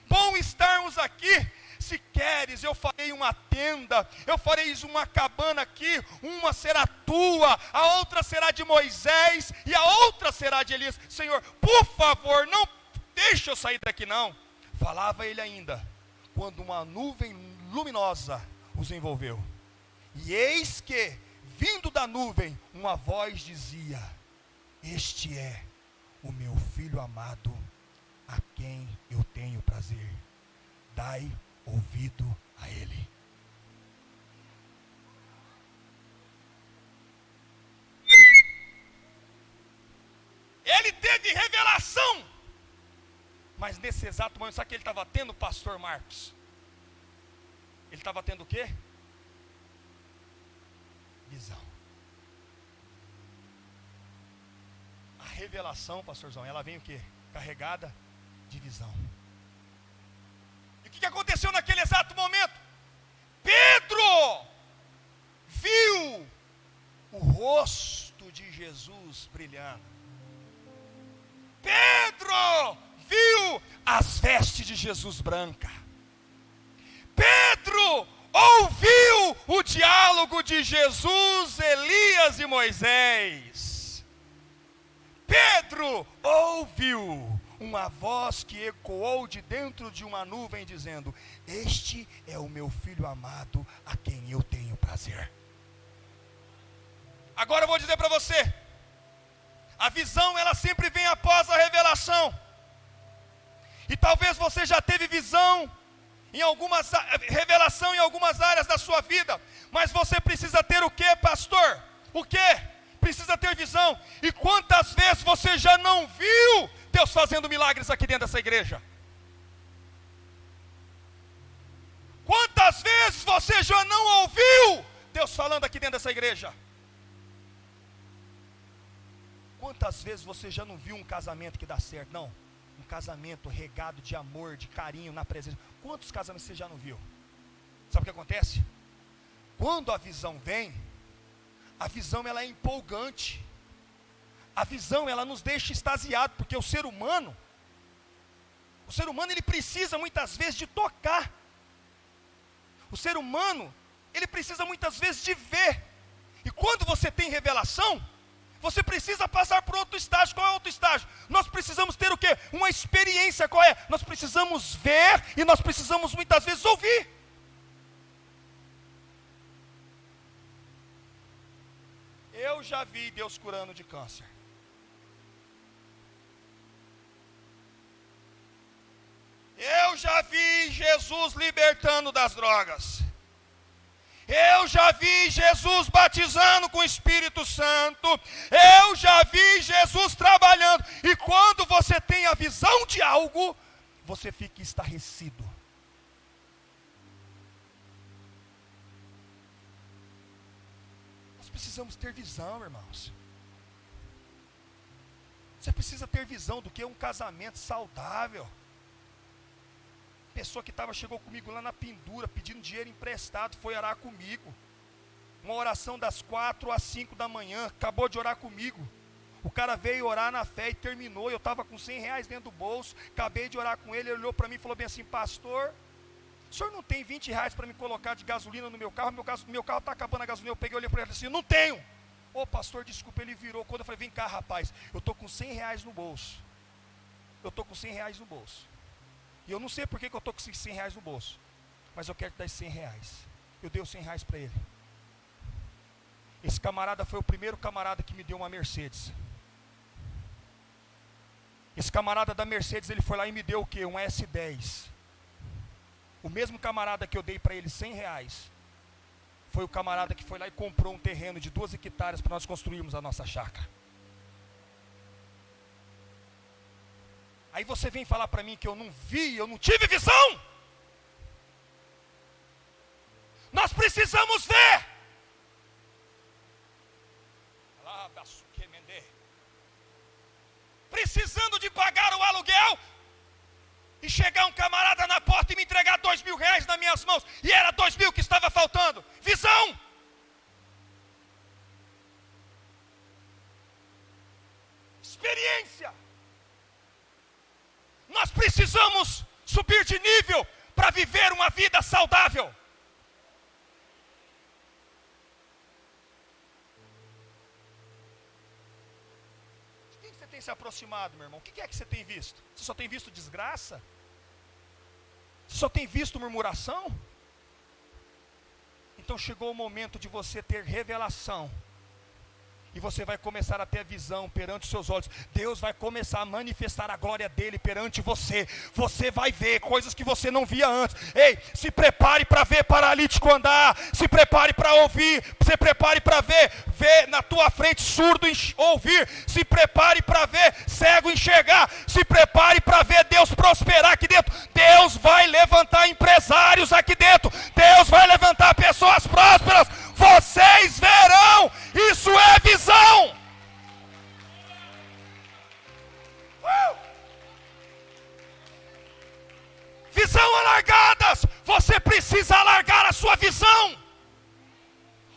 bom estarmos aqui. Se queres, eu farei uma tenda, eu farei uma cabana aqui, uma será tua, a outra será de Moisés, e a outra será de Elias. Senhor, por favor, não deixa eu sair daqui não. Falava ele ainda, quando uma nuvem luminosa os envolveu. E eis que, vindo da nuvem, uma voz dizia: este é o meu filho amado, a quem eu tenho prazer. Dai ouvido a ele. Ele teve revelação. Mas nesse exato momento, sabe o que ele estava tendo, pastor Marcos? Ele estava tendo o quê? Visão. A revelação, pastorzão, ela vem o quê? Carregada de visão. E o que aconteceu naquele exato momento? Pedro viu o rosto de Jesus brilhando. Pedro viu as vestes de Jesus branca. Pedro ouviu o diálogo de Jesus, Elias e Moisés. Pedro ouviu uma voz que ecoou de dentro de uma nuvem dizendo: este é o meu filho amado, a quem eu tenho prazer. Agora eu vou dizer para você, a visão ela sempre vem após a revelação. E talvez você já teve visão revelação em algumas áreas da sua vida, mas você precisa ter o que, pastor? O que? Precisa ter visão. E quantas vezes você já não viu Deus fazendo milagres aqui dentro dessa igreja? Quantas vezes você já não ouviu Deus falando aqui dentro dessa igreja? Quantas vezes você já não viu um casamento que dá certo? Não, um casamento regado de amor, de carinho, na presença. Quantos casamentos você já não viu? Sabe o que acontece? Quando a visão vem, a visão ela é empolgante. A visão ela nos deixa extasiados, porque o ser humano ele precisa muitas vezes de tocar. O ser humano, ele precisa muitas vezes de ver. E quando você tem revelação, você precisa passar por outro estágio. Qual é o outro estágio? Nós precisamos ter o quê? Uma experiência. Qual é? Nós precisamos ver e nós precisamos muitas vezes ouvir. Eu já vi Deus curando de câncer. Eu já vi Jesus libertando das drogas. Eu já vi Jesus batizando com o Espírito Santo. Eu já vi Jesus trabalhando. E quando você tem a visão de algo, você fica estarrecido. Nós precisamos ter visão, irmãos. Você precisa ter visão do que é um casamento saudável. Pessoa que chegou comigo lá na pendura, pedindo dinheiro emprestado, foi orar comigo. Uma oração das 4 às 5 da manhã, acabou de orar comigo. O cara veio orar na fé e terminou. Eu estava com R$100 dentro do bolso, acabei de orar com ele. Ele olhou para mim e falou bem assim: pastor, o senhor não tem R$20 para me colocar de gasolina no meu carro? Meu carro está acabando a gasolina. Eu peguei e olhei para ele assim: não tenho. Ô pastor, desculpa. Ele virou. Quando eu falei: vem cá, rapaz, eu estou com R$100 no bolso. Eu estou com R$100 no bolso. E eu não sei porque que eu estou com esses R$100 no bolso, mas eu quero te dar esses R$100. Eu dei os R$100 para ele. Esse camarada foi o primeiro camarada que me deu uma Mercedes. Esse camarada da Mercedes, ele foi lá e me deu o quê? Um S10. O mesmo camarada que eu dei para ele R$100, foi o camarada que foi lá e comprou um terreno de 2 hectares para nós construirmos a nossa chácara. Aí você vem falar para mim que eu não vi, eu não tive visão. Nós precisamos ver. Precisando de pagar o aluguel, e chegar um camarada na porta e me entregar R$2.000 nas minhas mãos, e era 2.000 que estava faltando. Visão. Experiência. Nós precisamos subir de nível para viver uma vida saudável. De quem você tem se aproximado, meu irmão? O que é que você tem visto? Você só tem visto desgraça? Você só tem visto murmuração? Então chegou o momento de você ter revelação. E você vai começar a ter a visão perante os seus olhos. Deus vai começar a manifestar a glória dele perante você. Você vai ver coisas que você não via antes. Ei, se prepare para ver paralítico andar. Se prepare para ouvir. Se prepare para ver na tua frente surdo ouvir. Se prepare para ver cego enxergar. Se prepare para ver Deus prosperar aqui dentro. Deus vai levantar empresários aqui dentro. Deus vai levantar pessoas prósperas. Vocês verão. Isso é visão. Visão alargadas. Você precisa alargar a sua visão.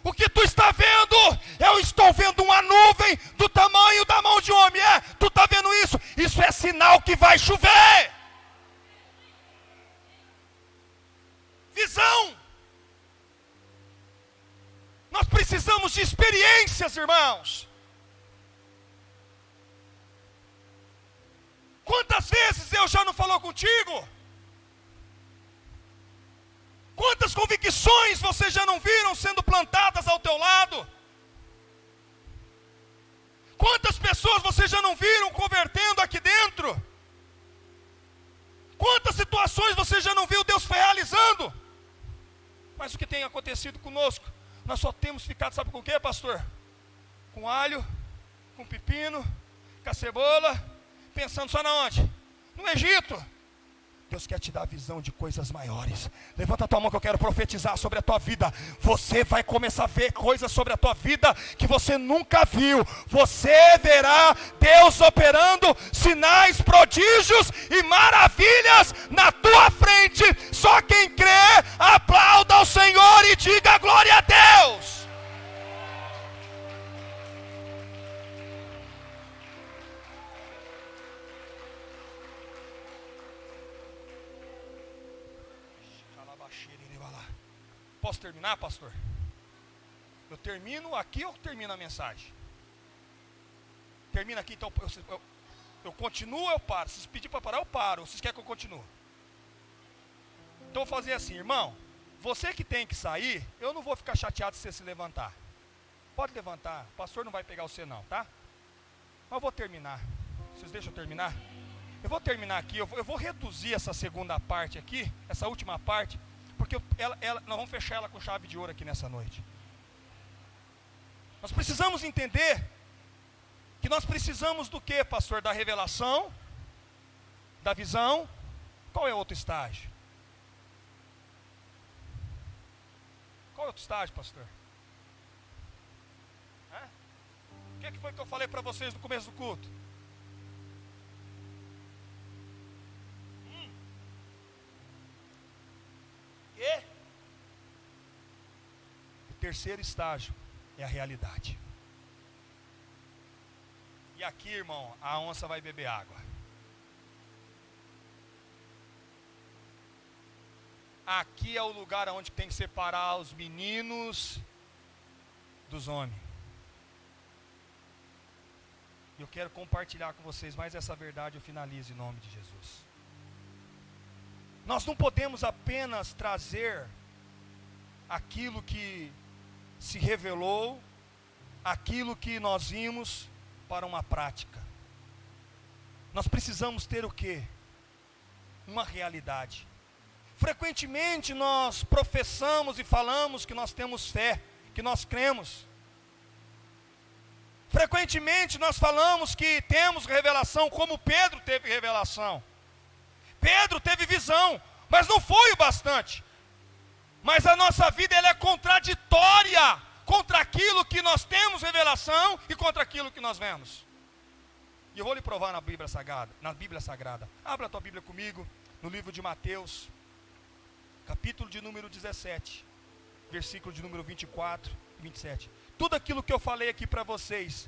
O que tu está vendo? Eu estou vendo uma nuvem do tamanho da mão de um homem. Tu está vendo isso? Isso é sinal que vai chover. Visão. Nós precisamos de experiências, irmãos. Quantas vezes Deus já não falou contigo? Quantas convicções você já não viram sendo plantadas ao teu lado? Quantas pessoas você já não viram convertendo aqui dentro? Quantas situações você já não viu Deus realizando? Mas o que tem acontecido conosco? Nós só temos ficado, sabe com o que, pastor? Com alho, com pepino, com a cebola, pensando só na onde? No Egito. Deus quer te dar a visão de coisas maiores. Levanta a tua mão que eu quero profetizar sobre a tua vida. Você vai começar a ver coisas sobre a tua vida que você nunca viu. Você verá Deus operando sinais, prodígios e maravilhas na tua frente. Só quem crê, aplauda ao Senhor e diga glória a Deus. Posso terminar, pastor? Eu termino aqui ou termino a mensagem? Termina aqui, então eu continuo ou eu paro? Se vocês pedirem para parar, eu paro. Ou vocês querem que eu continue? Então eu vou fazer assim, irmão. Você que tem que sair, eu não vou ficar chateado se você se levantar. Pode levantar, o pastor não vai pegar você não, tá? Mas eu vou terminar. Vocês deixam eu terminar? Eu vou terminar aqui, eu vou reduzir essa segunda parte aqui, essa última parte, porque nós vamos fechar ela com chave de ouro aqui nessa noite. Nós precisamos entender que nós precisamos do que, pastor? Da revelação, da visão. Qual é o outro estágio? Qual é o outro estágio, pastor? O que foi que eu falei para vocês no começo do culto? O terceiro estágio é a realidade. E aqui, irmão, a onça vai beber água. Aqui é o lugar onde tem que separar os meninos dos homens. Eu quero compartilhar com vocês mais essa verdade, eu finalizo em nome de Jesus. Nós não podemos apenas trazer aquilo que se revelou, aquilo que nós vimos para uma prática. Nós precisamos ter o quê? Uma realidade. Frequentemente nós professamos e falamos que nós temos fé, que nós cremos. Frequentemente nós falamos que temos revelação, como Pedro teve revelação. Pedro teve visão, mas não foi o bastante. Mas a nossa vida ela é contraditória contra aquilo que nós temos revelação e contra aquilo que nós vemos. E eu vou lhe provar na Bíblia Sagrada. Abra a tua Bíblia comigo no livro de Mateus, capítulo de número 17, versículo de número 24 e 27. Tudo aquilo que eu falei aqui para vocês,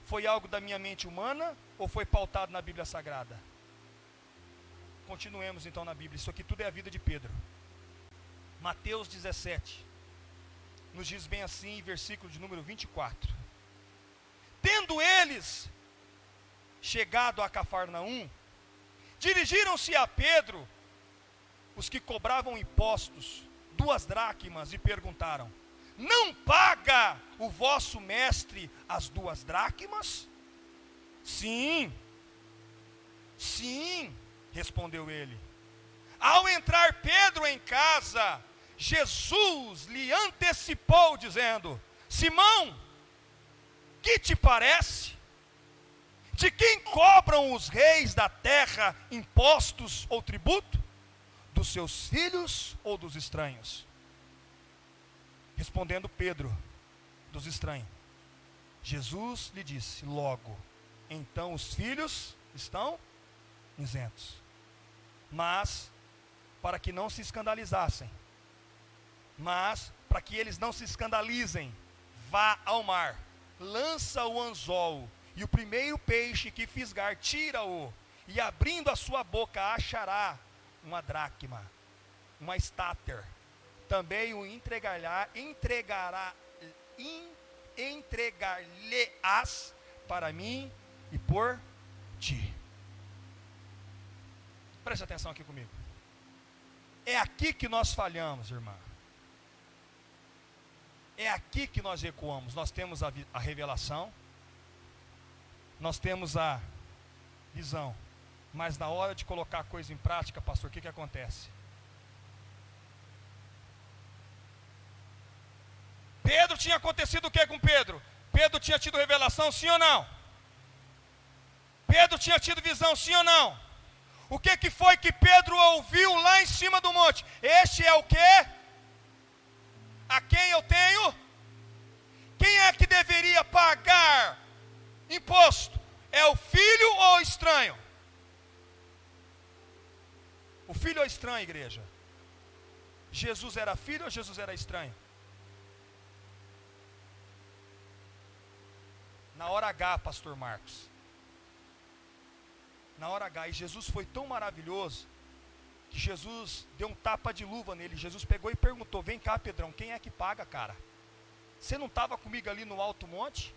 foi algo da minha mente humana ou foi pautado na Bíblia Sagrada? Continuemos então na Bíblia, isso aqui tudo é a vida de Pedro. Mateus 17, nos diz bem assim, versículo de número 24. Tendo eles chegado a Cafarnaum, dirigiram-se a Pedro, os que cobravam impostos, 2 dracmas, e perguntaram: não paga o vosso mestre as 2 dracmas? Sim, respondeu ele. Ao entrar Pedro em casa, Jesus lhe antecipou, dizendo: Simão, que te parece? De quem cobram os reis da terra impostos ou tributo? Dos seus filhos ou dos estranhos? Respondendo Pedro: dos estranhos. Jesus lhe disse: logo, então os filhos estão isentos. Mas, para que não se escandalizassem, para que eles não se escandalizem, vá ao mar, lança o anzol, e o primeiro peixe que fisgar, tira-o, e abrindo a sua boca achará uma dracma, uma estáter. Também o entregar-lhe-ás para mim e por ti. Preste atenção aqui comigo. É aqui que nós falhamos, irmã. É aqui que nós recuamos. Nós temos a revelação, nós temos a visão, mas na hora de colocar a coisa em prática, pastor, o que acontece? Pedro tinha acontecido o que com Pedro? Pedro tinha tido revelação, sim ou não? Pedro tinha tido visão, sim ou não? O que foi que Pedro ouviu lá em cima do monte? Este é o quê? A quem eu tenho? Quem é que deveria pagar imposto? É o filho ou o estranho? O filho ou estranho, igreja? Jesus era filho ou Jesus era estranho? Na hora H, pastor Marcos. Na hora H, e Jesus foi tão maravilhoso, que Jesus deu um tapa de luva nele. Jesus pegou e perguntou: vem cá, Pedrão, quem é que paga, cara? Você não estava comigo ali no alto monte?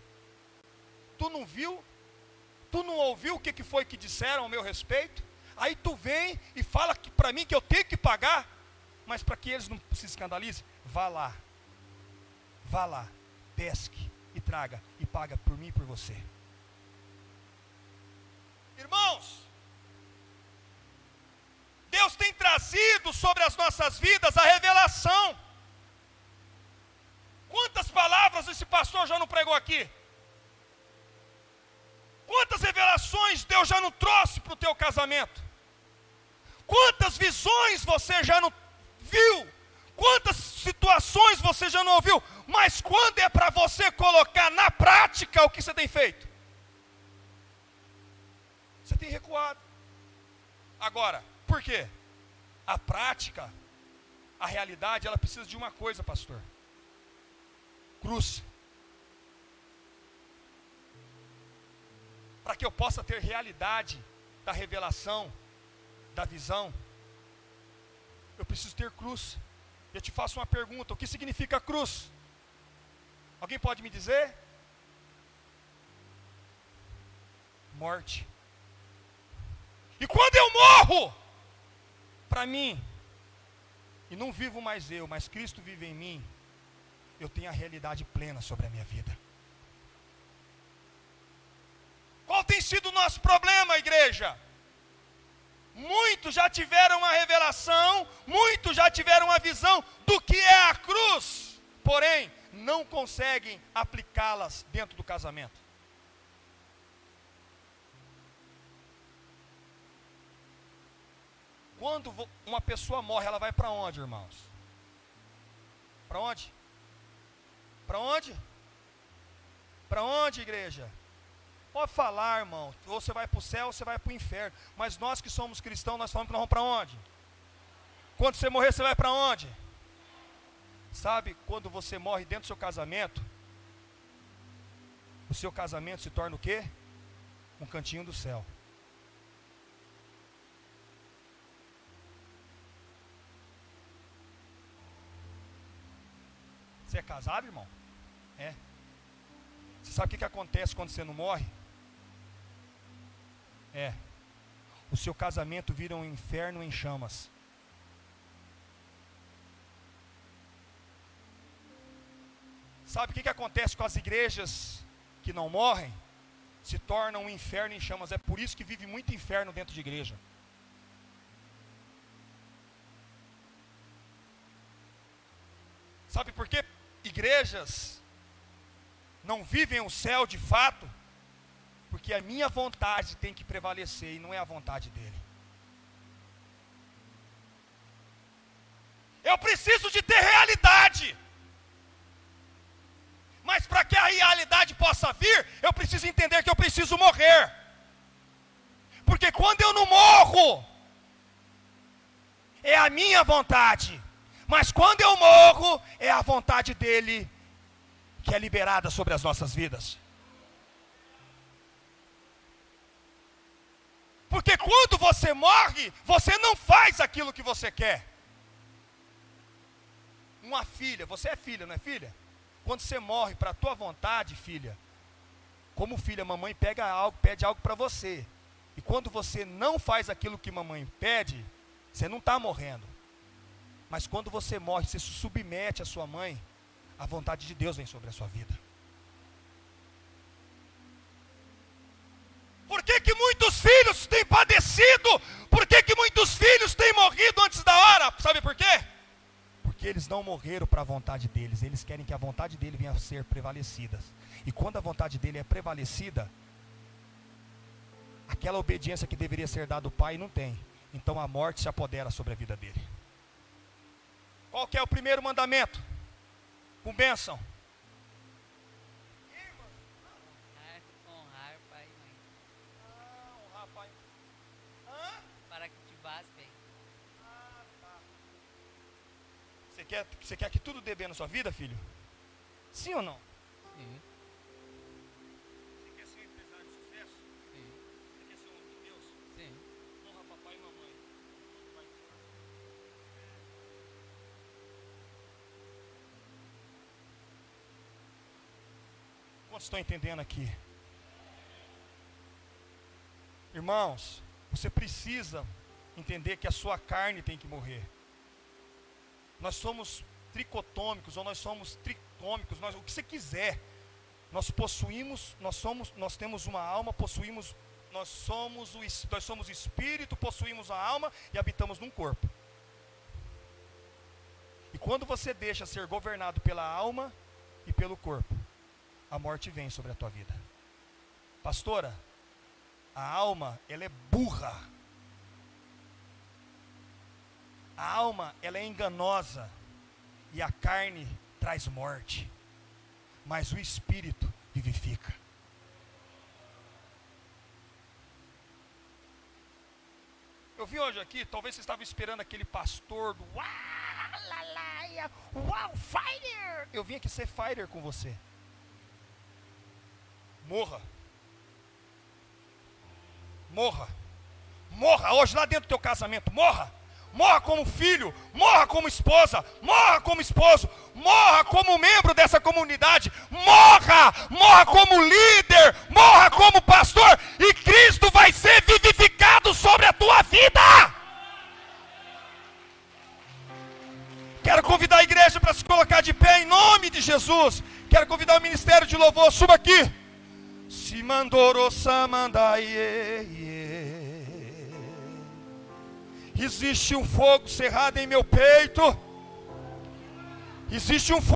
Tu não viu? Tu não ouviu o que foi que disseram ao meu respeito? Aí tu vem e fala para mim que eu tenho que pagar? Mas para que eles não se escandalizem, vá lá. pesque e traga e paga por mim e por você. Irmãos, Deus tem trazido sobre as nossas vidas a revelação. Quantas palavras esse pastor já não pregou aqui? Quantas revelações Deus já não trouxe para o teu casamento? Quantas visões você já não viu? Quantas situações você já não ouviu? Mas quando é para você colocar na prática o que você tem feito? Você tem recuado. Agora, por quê? A prática, a realidade, ela precisa de uma coisa, pastor: cruz. Para que eu possa ter realidade da revelação, da visão, eu preciso ter cruz. Eu te faço uma pergunta: o que significa cruz? Alguém pode me dizer? Morte. E quando eu morro para mim, e não vivo mais eu, mas Cristo vive em mim, eu tenho a realidade plena sobre a minha vida. Qual tem sido o nosso problema, igreja? Muitos já tiveram uma revelação, muitos já tiveram uma visão do que é a cruz, porém, não conseguem aplicá-las dentro do casamento. Quando uma pessoa morre, ela vai para onde, irmãos? Para onde? Para onde? Para onde, igreja? Pode falar, irmão. Ou você vai para o céu ou você vai para o inferno. Mas nós que somos cristãos, nós falamos que nós vamos para onde? Quando você morrer, você vai para onde? Sabe, quando você morre dentro do seu casamento, o seu casamento se torna o quê? Um cantinho do céu. Você é casado, irmão? É. Você sabe o que acontece quando você não morre? O seu casamento vira um inferno em chamas. Sabe o que acontece com as igrejas que não morrem? Se tornam um inferno em chamas. É por isso que vive muito inferno dentro de igreja. Sabe por que igrejas não vivem o céu de fato? Porque a minha vontade tem que prevalecer e não é a vontade dele. Eu preciso de ter realidade. Mas para que a realidade possa vir, eu preciso entender que eu preciso morrer. Porque quando eu não morro, é a minha vontade. Mas quando eu morro, é a vontade dele que é liberada sobre as nossas vidas. Porque quando você morre, você não faz aquilo que você quer. Uma filha, você é filha, não é filha? Quando você morre para a tua vontade, filha, como filha, a mamãe pede algo para você. E quando você não faz aquilo que mamãe pede, você não está morrendo. Mas quando você morre, você se submete à sua mãe, a vontade de Deus vem sobre a sua vida. Por que muitos filhos têm padecido? Por que muitos filhos têm morrido antes da hora? Sabe por quê? Porque eles não morreram para a vontade deles. Eles querem que a vontade dele venha a ser prevalecida. E quando a vontade dele é prevalecida, aquela obediência que deveria ser dada ao pai não tem. Então a morte se apodera sobre a vida dele. Qual que é o primeiro mandamento? Com bênção. Honrar pai e mãe. Honrar pai. Para que te bastem. Tá. Você quer que tudo dê bem na sua vida, filho? Sim ou não? Sim. Você quer ser um empresário de sucesso? Sim. Você quer ser um homem de Deus? Sim. Honra papai e mamãe. Quantos estão entendendo aqui? Irmãos, você precisa entender que a sua carne tem que morrer. Nós somos tricotômicos, ou nós somos tritômicos, o que você quiser. Nós temos uma alma, nós somos espírito, possuímos a alma e habitamos num corpo. E quando você deixa ser governado pela alma e pelo corpo, a morte vem sobre a tua vida. Pastora, a alma, ela é burra. A alma, ela é enganosa. E a carne traz morte. Mas o espírito vivifica. Eu vim hoje aqui, talvez você estava esperando aquele pastor do Wow, fighter! Eu vim aqui ser fighter com você. Morra. Morra. Morra hoje lá dentro do teu casamento. Morra. Morra como filho, morra como esposa, morra como esposo, morra como membro dessa comunidade, morra como líder, morra como pastor, e Cristo vai ser vivificado sobre a tua vida. Quero convidar a igreja para se colocar de pé em nome de Jesus. Quero convidar o ministério de louvor, suba aqui. Se mandoro samandaie. Existe um fogo cerrado em meu peito. Existe um fogo